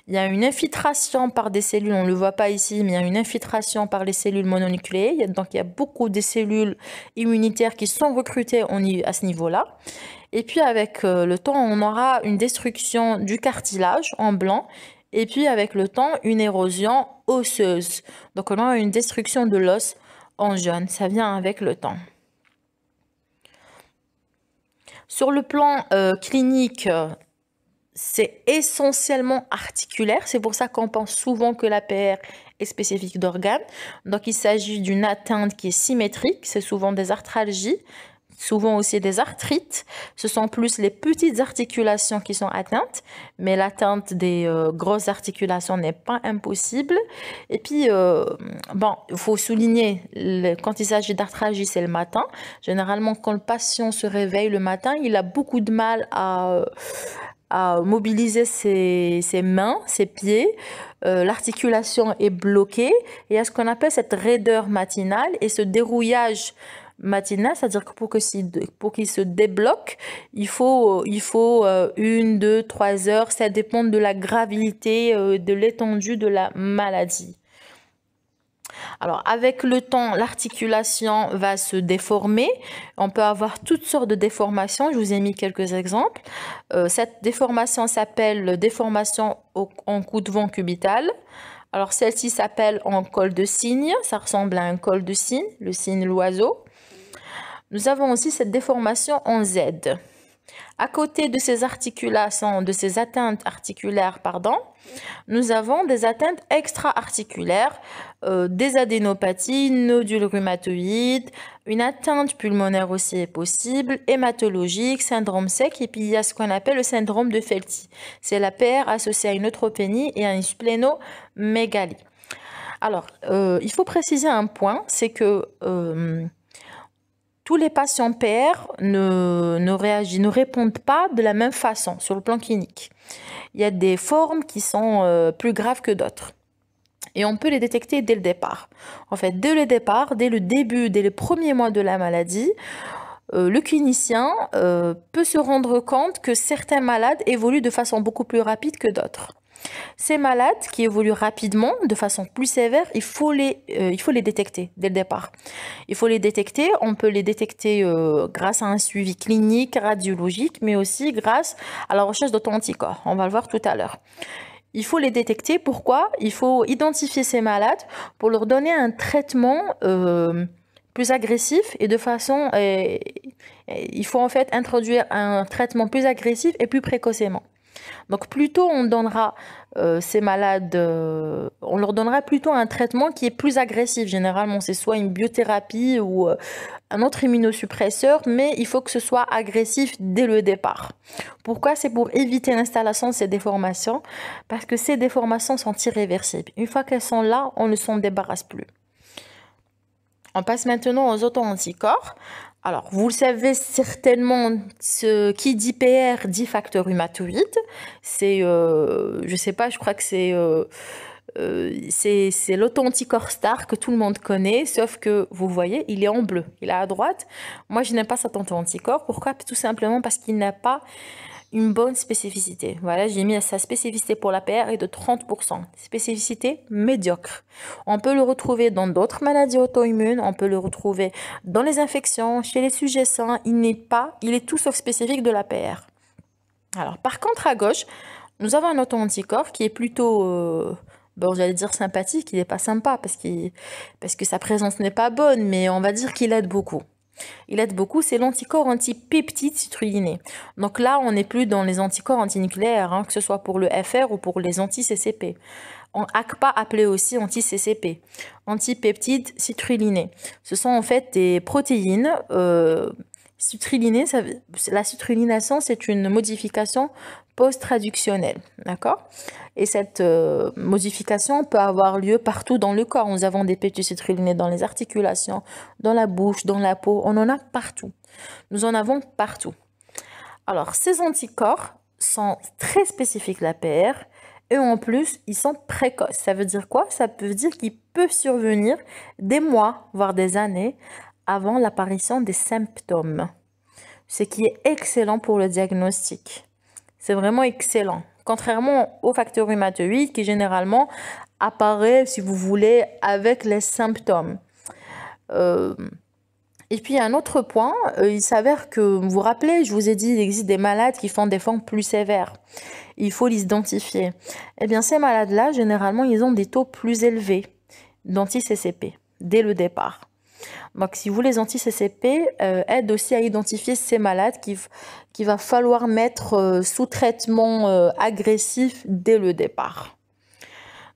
Il y a une infiltration par des cellules, on ne le voit pas ici, mais il y a une infiltration par les cellules mononucléées. Donc, il y a beaucoup de cellules immunitaires qui sont recrutées à ce niveau-là. Et puis, avec le temps, on aura une destruction du cartilage en blanc. Et puis, avec le temps, une érosion osseuse. Donc, on aura une destruction de l'os en jaune. Ça vient avec le temps. Sur le plan clinique, c'est essentiellement articulaire. C'est pour ça qu'on pense souvent que l'APR est spécifique d'organes. Donc, il s'agit d'une atteinte qui est symétrique. C'est souvent des arthralgies, souvent aussi des arthrites. Ce sont plus les petites articulations qui sont atteintes, mais l'atteinte des grosses articulations n'est pas impossible. Et puis, il faut souligner, quand il s'agit d'arthralgie, c'est le matin. Généralement, quand le patient se réveille le matin, il a beaucoup de mal à mobiliser ses mains, ses pieds. L'articulation est bloquée. Et il y a ce qu'on appelle cette raideur matinale et ce dérouillage matinal, c'est-à-dire que pour qu'il se débloque, il faut 1, 2, 3 heures. Ça dépend de la gravité, de l'étendue de la maladie. Alors, avec le temps, l'articulation va se déformer. On peut avoir toutes sortes de déformations. Je vous ai mis quelques exemples. Cette déformation s'appelle déformation en coup de vent cubital. Alors, celle-ci s'appelle en col de cygne. Ça ressemble à un col de cygne, le cygne l'oiseau. Nous avons aussi cette déformation en Z. À côté de ces articulations, de ces atteintes articulaires, nous avons des atteintes extra-articulaires, des adénopathies, nodules rhumatoïdes, une atteinte pulmonaire aussi est possible, hématologique, syndrome sec, et puis il y a ce qu'on appelle le syndrome de Felty. C'est la PR associée à une neutropénie et à une splénomégalie. Alors, il faut préciser un point, c'est que tous les patients PR ne répondent pas de la même façon sur le plan clinique. Il y a des formes qui sont plus graves que d'autres. Et on peut les détecter dès le départ. En fait, dès le départ, dès le début, dès les premiers mois de la maladie, le clinicien peut se rendre compte que certains malades évoluent de façon beaucoup plus rapide que d'autres. Ces malades qui évoluent rapidement, de façon plus sévère, il faut les détecter dès le départ. Il faut les détecter, on peut les détecter grâce à un suivi clinique, radiologique, mais aussi grâce à la recherche d'auto-anticorps. On va le voir tout à l'heure. Il faut les détecter. Pourquoi? Il faut identifier ces malades pour leur donner un traitement plus agressif et de façon... il faut en fait introduire un traitement plus agressif et plus précocement. Donc, plutôt on donnera ces malades, on leur donnera plutôt un traitement qui est plus agressif. Généralement, c'est soit une biothérapie ou un autre immunosuppresseur, mais il faut que ce soit agressif dès le départ. Pourquoi? C'est pour éviter l'installation de ces déformations, parce que ces déformations sont irréversibles. Une fois qu'elles sont là, on ne s'en débarrasse plus. On passe maintenant aux auto-anticorps. Alors, vous le savez certainement, ce qui dit PR dit facteur rhumatoïde. C'est, je sais pas, je crois que c'est l'auto-anticorps star que tout le monde connaît, sauf que vous voyez, il est en bleu, il est à droite. Moi, je n'aime pas cet auto-anticorps. Pourquoi? Tout simplement parce qu'il n'a pas une bonne spécificité. Voilà, j'ai mis sa spécificité pour la PR est de 30%. Spécificité médiocre. On peut le retrouver dans d'autres maladies auto-immunes, on peut le retrouver dans les infections, chez les sujets sains. Il est tout sauf spécifique de la PR. Alors, par contre, à gauche, nous avons un auto-anticorps qui est plutôt, bon, j'allais dire sympathique, il n'est pas sympa parce que sa présence n'est pas bonne, mais on va dire qu'il aide beaucoup. Il aide beaucoup, c'est l'anticorps antipeptide citrulliné. Donc là, on n'est plus dans les anticorps antinucléaires, hein, que ce soit pour le FR ou pour les anti-CCP. En ACPA, appelé aussi anti-CCP, antipeptide citrulliné. Ce sont en fait des protéines citrullinées. La citrulination, c'est une modification post-traductionnelle, d'accord? Et cette modification peut avoir lieu partout dans le corps. Nous avons des peptides citrulinés dans les articulations, dans la bouche, dans la peau. On en a partout. Nous en avons partout. Alors, ces anticorps sont très spécifiques à la PR et en plus, ils sont précoces. Ça veut dire quoi? Ça veut dire qu'ils peuvent survenir des mois, voire des années avant l'apparition des symptômes. Ce qui est excellent pour le diagnostic. C'est vraiment excellent. Contrairement au facteur rhumatoïde qui généralement apparaît, si vous voulez, avec les symptômes. Et puis un autre point, il s'avère que, vous vous rappelez, je vous ai dit, il existe des malades qui font des formes plus sévères. Il faut les identifier. Eh bien, ces malades-là, généralement, ils ont des taux plus élevés d'anti-CCP dès le départ. Donc, si vous les anti-CCP aident aussi à identifier ces malades qu'il va falloir mettre sous traitement agressif dès le départ.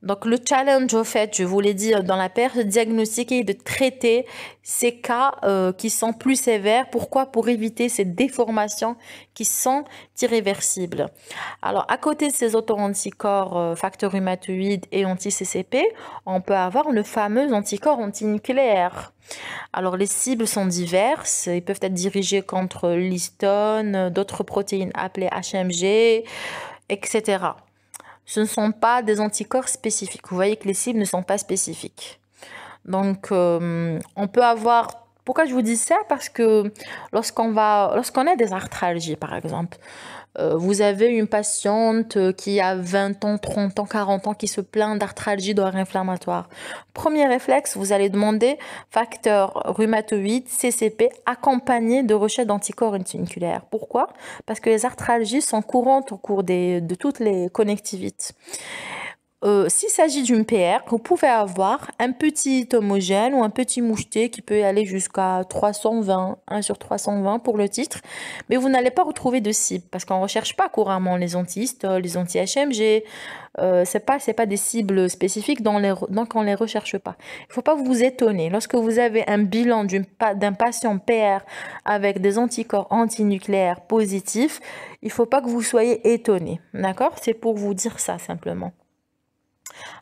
Donc, le challenge, au fait, je vous l'ai dit dans la PR, de diagnostiquer et de traiter ces cas qui sont plus sévères. Pourquoi? Pour éviter ces déformations qui sont irréversibles. Alors, à côté de ces auto-anticorps facteurs rhumatoïdes et anti-CCP, on peut avoir le fameux anticorps antinucléaire. Alors, les cibles sont diverses. Ils peuvent être dirigés contre l'histone, d'autres protéines appelées HMG, etc. Ce ne sont pas des anticorps spécifiques. Vous voyez que les cibles ne sont pas spécifiques. Donc, on peut avoir... Pourquoi je vous dis ça? Parce que lorsqu'on a des arthralgies, par exemple, vous avez une patiente qui a 20 ans, 30 ans, 40 ans qui se plaint d'arthralgie d'ovaire inflammatoire. Premier réflexe, vous allez demander facteur rhumatoïde, CCP, accompagné de recherche d'anticorps antinucléaires. Pourquoi? Parce que les arthralgies sont courantes au cours de toutes les connectivites. S'il s'agit d'une PR, vous pouvez avoir un petit homogène ou un petit moucheté qui peut aller jusqu'à 320, 1 sur 320 pour le titre, mais vous n'allez pas retrouver de cible parce qu'on ne recherche pas couramment les anti-histol, les anti-HMG, c'est pas des cibles spécifiques donc on ne les recherche pas. Il ne faut pas vous étonner. Lorsque vous avez un bilan d'un patient PR avec des anticorps antinucléaires positifs, il ne faut pas que vous soyez étonné, d'accord? C'est pour vous dire ça simplement.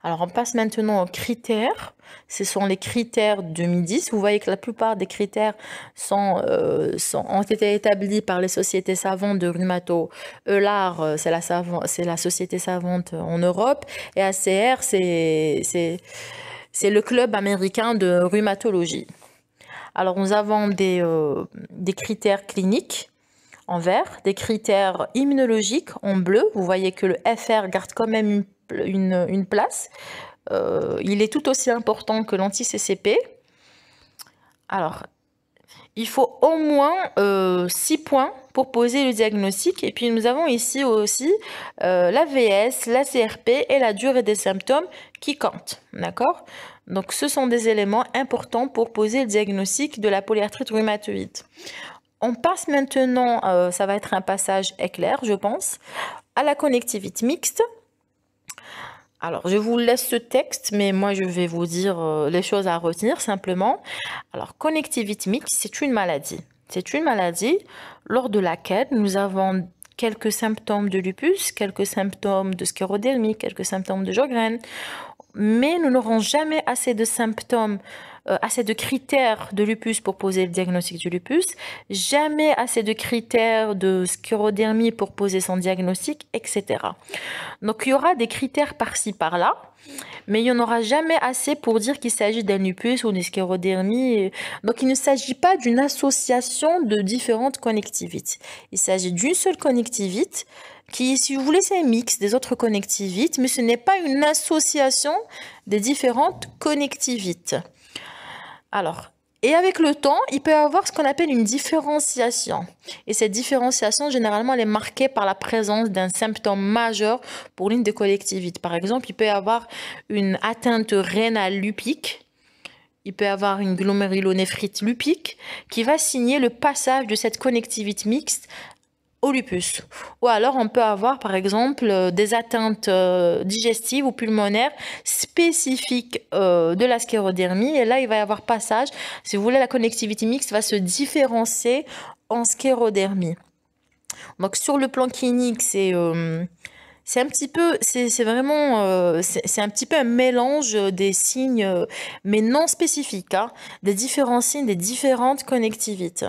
Alors, on passe maintenant aux critères. Ce sont les critères 2010. Vous voyez que la plupart des critères ont été établis par les sociétés savantes de rhumato. ELAR, c'est la société savante en Europe. Et ACR, c'est le club américain de rhumatologie. Alors, nous avons des critères cliniques en vert, des critères immunologiques en bleu. Vous voyez que le FR garde quand même une place. Il est tout aussi important que l'anti-CCP. Alors, il faut au moins 6 points pour poser le diagnostic. Et puis, nous avons ici aussi l'AVS, la CRP et la durée des symptômes qui comptent. D'accord? Donc, ce sont des éléments importants pour poser le diagnostic de la polyarthrite rhumatoïde. On passe maintenant, ça va être un passage éclair, je pense, à la connectivité mixte. Alors, je vous laisse ce texte, mais moi, je vais vous dire les choses à retenir simplement. Alors, connectivité mixte, c'est une maladie. C'est une maladie lors de laquelle nous avons quelques symptômes de lupus, quelques symptômes de sclérodermie, quelques symptômes de Sjögren, mais nous n'aurons jamais assez de symptômes assez de critères de lupus pour poser le diagnostic du lupus, jamais assez de critères de sclérodermie pour poser son diagnostic, etc. Donc il y aura des critères par-ci par-là, mais il n'y en aura jamais assez pour dire qu'il s'agit d'un lupus ou d'une sclérodermie. Donc il ne s'agit pas d'une association de différentes connectivites. Il s'agit d'une seule connectivite qui, si vous voulez, c'est un mix des autres connectivites, mais ce n'est pas une association des différentes connectivites. Alors, et avec le temps, il peut y avoir ce qu'on appelle une différenciation. Et cette différenciation, généralement, elle est marquée par la présence d'un symptôme majeur pour l'une des connectivites. Par exemple, il peut y avoir une atteinte rénale lupique. Il peut y avoir une glomérulonéphrite lupique qui va signer le passage de cette connectivité mixte au lupus. Ou alors on peut avoir par exemple des atteintes digestives ou pulmonaires spécifiques de la sclérodermie, et là il va y avoir passage, si vous voulez, la connectivité mixte va se différencier en sclérodermie. Donc sur le plan clinique, c'est un petit peu, c'est vraiment, c'est un petit peu un mélange des signes, mais non spécifiques, hein, des différents signes des différentes connectivités.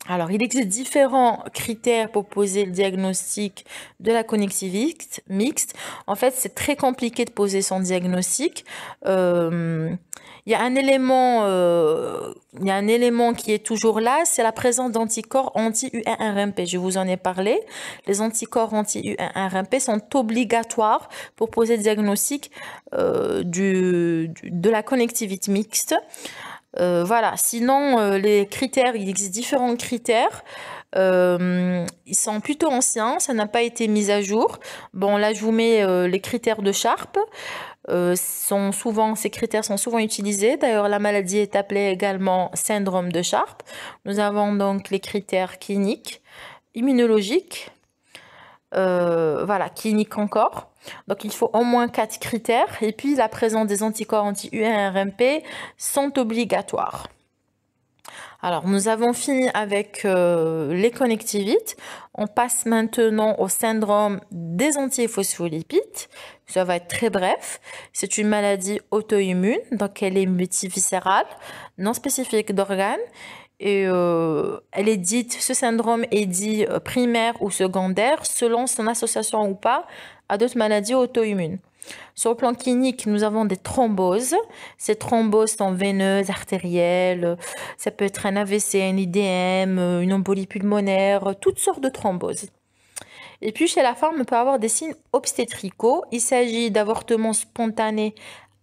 Alors, il existe différents critères pour poser le diagnostic de la connectivité mixte. En fait, c'est très compliqué de poser son diagnostic. Il y a un élément qui est toujours là, c'est la présence d'anticorps anti-U1-RMP. Je vous en ai parlé. Les anticorps anti-U1-RMP sont obligatoires pour poser le diagnostic de la connectivité mixte. Voilà, sinon les critères, il existe différents critères, ils sont plutôt anciens, ça n'a pas été mis à jour. Bon, là je vous mets les critères de Sharp, ces critères sont souvent utilisés, d'ailleurs la maladie est appelée également syndrome de Sharp. Nous avons donc les critères cliniques, immunologiques, voilà, clinique encore. Donc il faut au moins 4 critères, et puis la présence des anticorps anti-U1-RMP sont obligatoires. Alors nous avons fini avec les connectivites. On passe maintenant au syndrome des antiphospholipides. Ça va être très bref. C'est une maladie auto-immune, donc elle est multiviscérale, non spécifique d'organes. Et ce syndrome est dit primaire ou secondaire selon son association ou pas à d'autres maladies auto-immunes. Sur le plan clinique, nous avons des thromboses. Ces thromboses sont veineuses, artérielles, ça peut être un AVC, un IDM, une embolie pulmonaire, toutes sortes de thromboses. Et puis chez la femme, on peut avoir des signes obstétricaux. Il s'agit d'avortements spontanés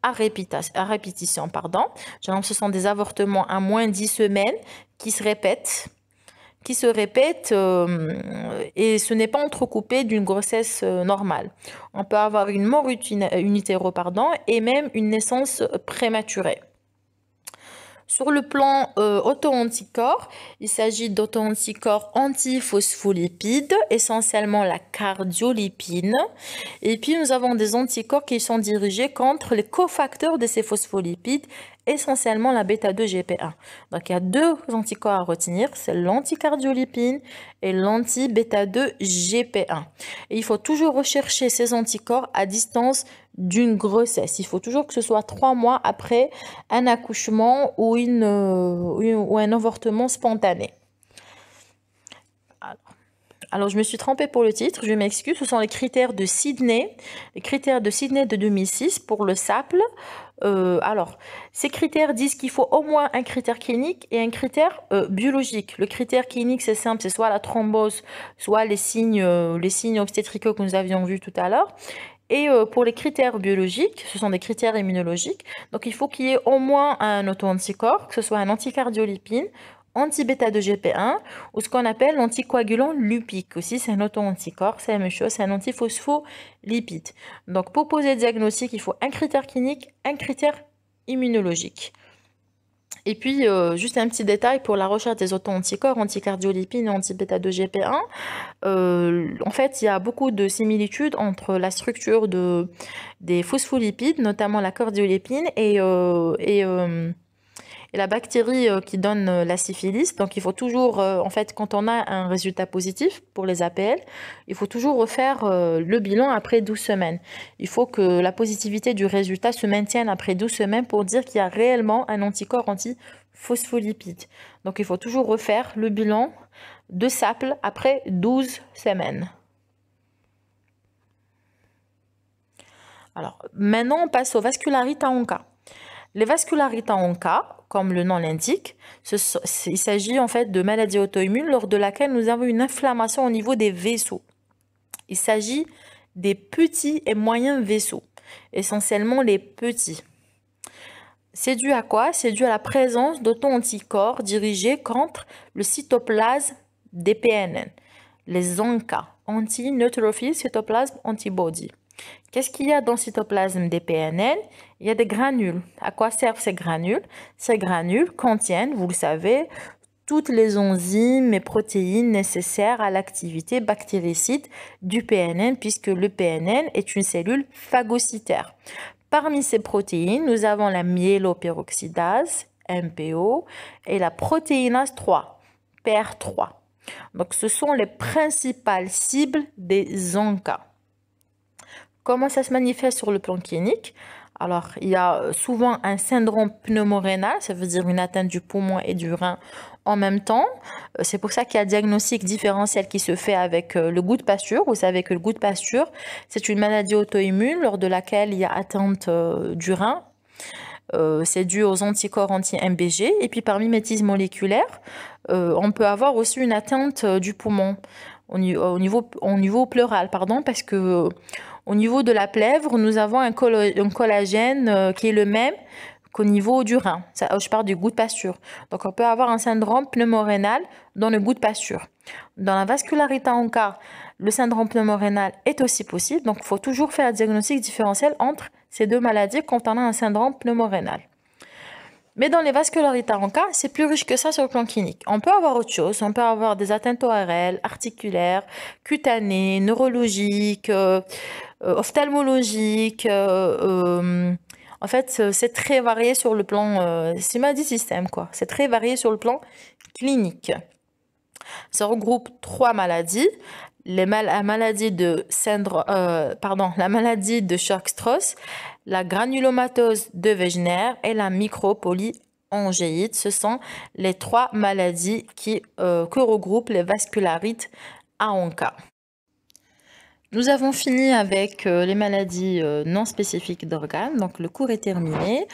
à répétition. Genre, ce sont des avortements à moins de 10 semaines qui se répètent. Et ce n'est pas entrecoupé d'une grossesse normale. On peut avoir une mort in utero, et même une naissance prématurée. Sur le plan auto-anticorps, il s'agit d'auto-anticorps antiphospholipides, essentiellement la cardiolipine. Et puis nous avons des anticorps qui sont dirigés contre les cofacteurs de ces phospholipides, essentiellement la bêta-2-GP1. Donc il y a 2 anticorps à retenir, c'est l'anticardiolipine et l'anti-bêta-2-GP1. Et il faut toujours rechercher ces anticorps à distance d'une grossesse. Il faut toujours que ce soit 3 mois après un accouchement ou un avortement spontané. Alors, je me suis trompée pour le titre, je m'excuse. Ce sont les critères de Sydney, de 2006 pour le SAPL. Alors, ces critères disent qu'il faut au moins un critère clinique et un critère biologique. Le critère clinique, c'est simple, c'est soit la thrombose, soit les signes obstétricaux que nous avions vus tout à l'heure. Et pour les critères biologiques, ce sont des critères immunologiques. Donc, il faut qu'il y ait au moins un auto-anticorps, que ce soit un anticardiolipine, anti-bêta-2-GP1 ou ce qu'on appelle l'anticoagulant lupique. Aussi, c'est un auto-anticorps, c'est la même chose, c'est un antiphospholipide. Donc, pour poser le diagnostic, il faut un critère clinique, un critère immunologique. Et puis, juste un petit détail pour la recherche des auto-anticorps, anticardiolipine et anti-bêta-2-GP1. En fait, il y a beaucoup de similitudes entre la structure des phospholipides, notamment la cardiolipine, et et la bactérie qui donne la syphilis. Donc, il faut toujours, en fait, quand on a un résultat positif pour les APL, il faut toujours refaire le bilan après 12 semaines. Il faut que la positivité du résultat se maintienne après 12 semaines pour dire qu'il y a réellement un anticorps anti-phospholipide. Donc, il faut toujours refaire le bilan de SAPL après 12 semaines. Alors, maintenant, on passe aux vascularites en cas. Les vascularites en cas, comme le nom l'indique, il s'agit en fait de maladies auto-immunes lors de laquelle nous avons une inflammation au niveau des vaisseaux. Il s'agit des petits et moyens vaisseaux, essentiellement les petits. C'est dû à quoi? C'est dû à la présence d'auto-anticorps dirigés contre le cytoplasme des PNN, les ANCA, anti-neutrophil cytoplasm antibody. Qu'est-ce qu'il y a dans le cytoplasme des PNN? Il y a des granules. À quoi servent ces granules? Ces granules contiennent, vous le savez, toutes les enzymes et protéines nécessaires à l'activité bactéricide du PNN, puisque le PNN est une cellule phagocytaire. Parmi ces protéines, nous avons la myéloperoxydase, MPO, et la protéinase 3, PR3. Donc, ce sont les principales cibles des ANCA. Comment ça se manifeste sur le plan clinique? Alors, il y a souvent un syndrome pneumorénal, ça veut dire une atteinte du poumon et du rein en même temps. C'est pour ça qu'il y a un diagnostic différentiel qui se fait avec le goût de pasture. Vous savez que le goût de pasture, c'est une maladie auto-immune lors de laquelle il y a atteinte du rein. C'est dû aux anticorps anti-MBG. Et puis, par mimétisme moléculaire, on peut avoir aussi une atteinte du poumon au niveau pleural, pardon, parce que au niveau de la plèvre, nous avons un collagène qui est le même qu'au niveau du rein. Je parle du goût de pasture. Donc, on peut avoir un syndrome pneumorénal dans le goût de pasture. Dans la vascularité en cas, le syndrome pneumorénal est aussi possible. Donc, il faut toujours faire un diagnostic différentiel entre ces deux maladies quand on a un syndrome pneumorénal. Mais dans les vascularites en cas, c'est plus riche que ça sur le plan clinique. On peut avoir autre chose. On peut avoir des atteintes ORL, articulaires, cutanées, neurologiques, ophtalmologiques. En fait, c'est très varié sur le plan, c'est maladie système, quoi. C'est très varié sur le plan clinique. Ça regroupe 3 maladies. La maladie de Church-Strauss, la granulomatose de Wegener et la micropolyangéite. Ce sont les 3 maladies que regroupent les vascularites à ANCA. Nous avons fini avec les maladies non spécifiques d'organes, donc le cours est terminé.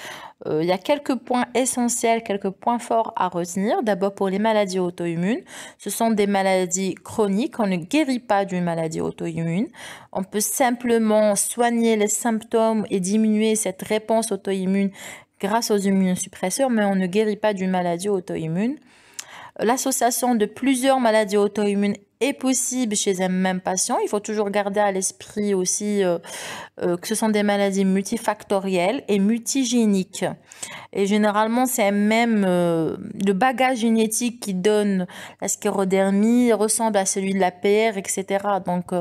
Il y a quelques points essentiels, quelques points forts à retenir. D'abord pour les maladies auto-immunes, ce sont des maladies chroniques, on ne guérit pas d'une maladie auto-immune. On peut simplement soigner les symptômes et diminuer cette réponse auto-immune grâce aux immunosuppresseurs, mais on ne guérit pas d'une maladie auto-immune. L'association de plusieurs maladies auto-immunes est possible chez un même patient. Il faut toujours garder à l'esprit aussi que ce sont des maladies multifactorielles et multigéniques. Et généralement, c'est même le bagage génétique qui donne la sclérodermie ressemble à celui de la PR, etc. Donc,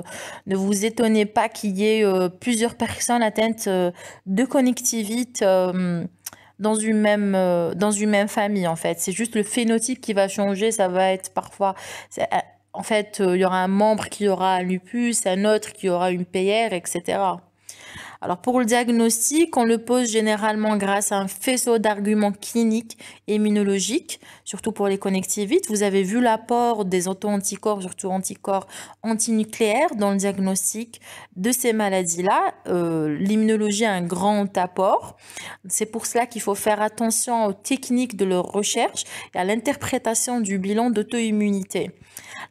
ne vous étonnez pas qu'il y ait plusieurs personnes atteintes de conjonctivite dans une même famille, en fait. C'est juste le phénotype qui va changer. Ça va être parfois... En fait, il y aura un membre qui aura un lupus, un autre qui aura une PR, etc. Alors, pour le diagnostic, on le pose généralement grâce à un faisceau d'arguments cliniques et immunologiques, surtout pour les connectivites. Vous avez vu l'apport des auto-anticorps, surtout anticorps antinucléaires, dans le diagnostic de ces maladies-là. L'immunologie a un grand apport. C'est pour cela qu'il faut faire attention aux techniques de leur recherche et à l'interprétation du bilan d'auto-immunité.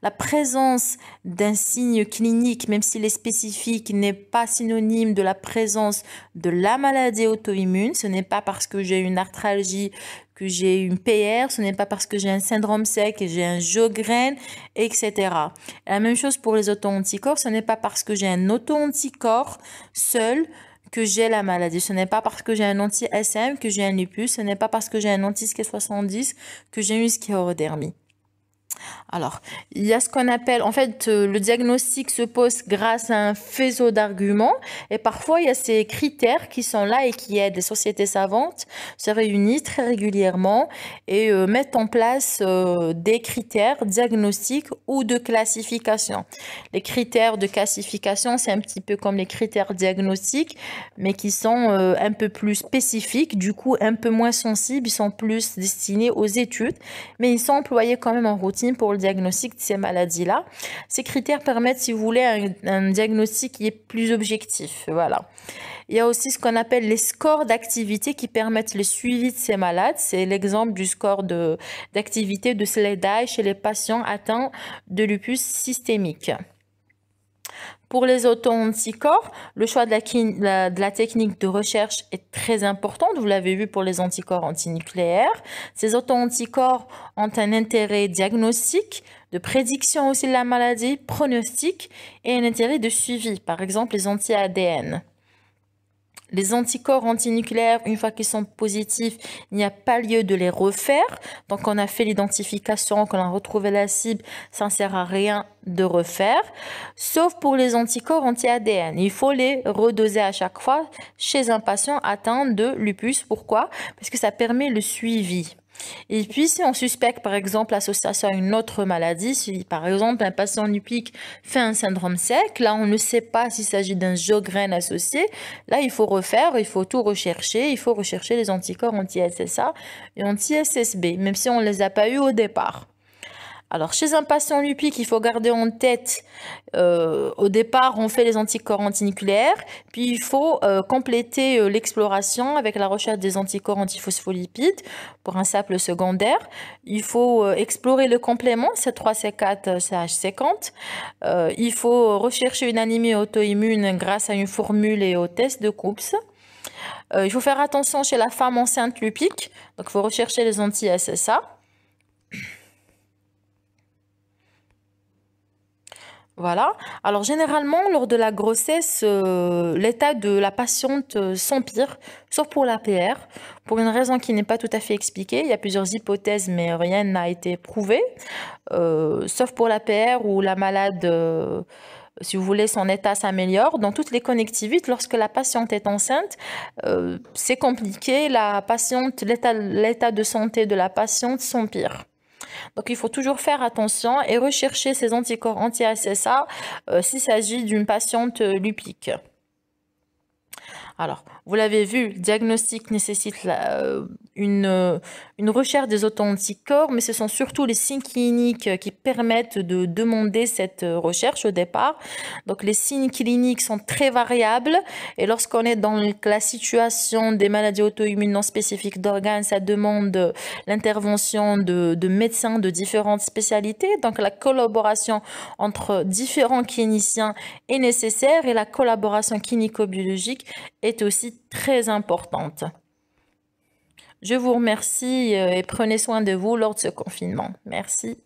La présence d'un signe clinique, même s'il est spécifique, n'est pas synonyme de la présence de la maladie auto-immune. Ce n'est pas parce que j'ai une arthralgie que j'ai une PR, ce n'est pas parce que j'ai un syndrome sec et j'ai un Sjögren, etc. La même chose pour les auto-anticorps, ce n'est pas parce que j'ai un auto-anticorps seul que j'ai la maladie. Ce n'est pas parce que j'ai un anti-SM que j'ai un lupus, ce n'est pas parce que j'ai un anti-SK70 que j'ai une sclérodermie. Alors, il y a ce qu'on appelle, en fait, le diagnostic se pose grâce à un faisceau d'arguments et parfois il y a ces critères qui sont là et qui aident les sociétés savantes se réunissent très régulièrement et mettent en place des critères diagnostiques ou de classification. Les critères de classification, c'est un petit peu comme les critères diagnostiques, mais qui sont un peu plus spécifiques, du coup un peu moins sensibles, ils sont plus destinés aux études, mais ils sont employés quand même en routine pour le diagnostic de ces maladies-là. Ces critères permettent, si vous voulez, un diagnostic qui est plus objectif. Voilà. Il y a aussi ce qu'on appelle les scores d'activité qui permettent le suivi de ces malades. C'est l'exemple du score d'activité de SLEDAI chez les patients atteints de lupus systémique. Pour les auto-anticorps, le choix de la technique de recherche est très important. Vous l'avez vu pour les anticorps antinucléaires. Ces auto-anticorps ont un intérêt diagnostique, de prédiction aussi de la maladie, pronostic et un intérêt de suivi. Par exemple, les anti-ADN. Les anticorps antinucléaires, une fois qu'ils sont positifs, il n'y a pas lieu de les refaire. Donc, on a fait l'identification, qu'on a retrouvé la cible, ça ne sert à rien de refaire. Sauf pour les anticorps anti-ADN. Il faut les redoser à chaque fois chez un patient atteint de lupus. Pourquoi? Parce que ça permet le suivi. Et puis, si on suspecte, par exemple, l'association à une autre maladie, si par exemple un patient lupique fait un syndrome sec, là, on ne sait pas s'il s'agit d'un Sjögren associé. Là, il faut refaire, il faut tout rechercher. Il faut rechercher les anticorps anti-SSA et anti-SSB, même si on ne les a pas eu au départ. Alors, chez un patient lupique, il faut garder en tête, au départ, on fait les anticorps antinucléaires, puis il faut compléter l'exploration avec la recherche des anticorps antiphospholipides pour un simple secondaire. Il faut explorer le complément C3C4 CH50. Il faut rechercher une anémie auto-immune grâce à une formule et au test de Coops. Il faut faire attention chez la femme enceinte lupique, donc il faut rechercher les anti-SSA. Voilà. Alors généralement, lors de la grossesse, l'état de la patiente s'empire, sauf pour l'APR, pour une raison qui n'est pas tout à fait expliquée. Il y a plusieurs hypothèses, mais rien n'a été prouvé. Sauf pour l'APR où la malade, si vous voulez, son état s'améliore. Dans toutes les connectivites, lorsque la patiente est enceinte, c'est compliqué. L'état de santé de la patiente s'empire. Donc, il faut toujours faire attention et rechercher ces anticorps anti-SSA s'il s'agit d'une patiente lupique. Alors, vous l'avez vu, le diagnostic nécessite une recherche des auto-anticorps, mais ce sont surtout les signes cliniques qui permettent de demander cette recherche au départ. Donc, les signes cliniques sont très variables et lorsqu'on est dans la situation des maladies auto-immunes non spécifiques d'organes, ça demande l'intervention de médecins de différentes spécialités. Donc, la collaboration entre différents cliniciens est nécessaire et la collaboration clinico-biologique est aussi très importante. Je vous remercie et prenez soin de vous lors de ce confinement. Merci.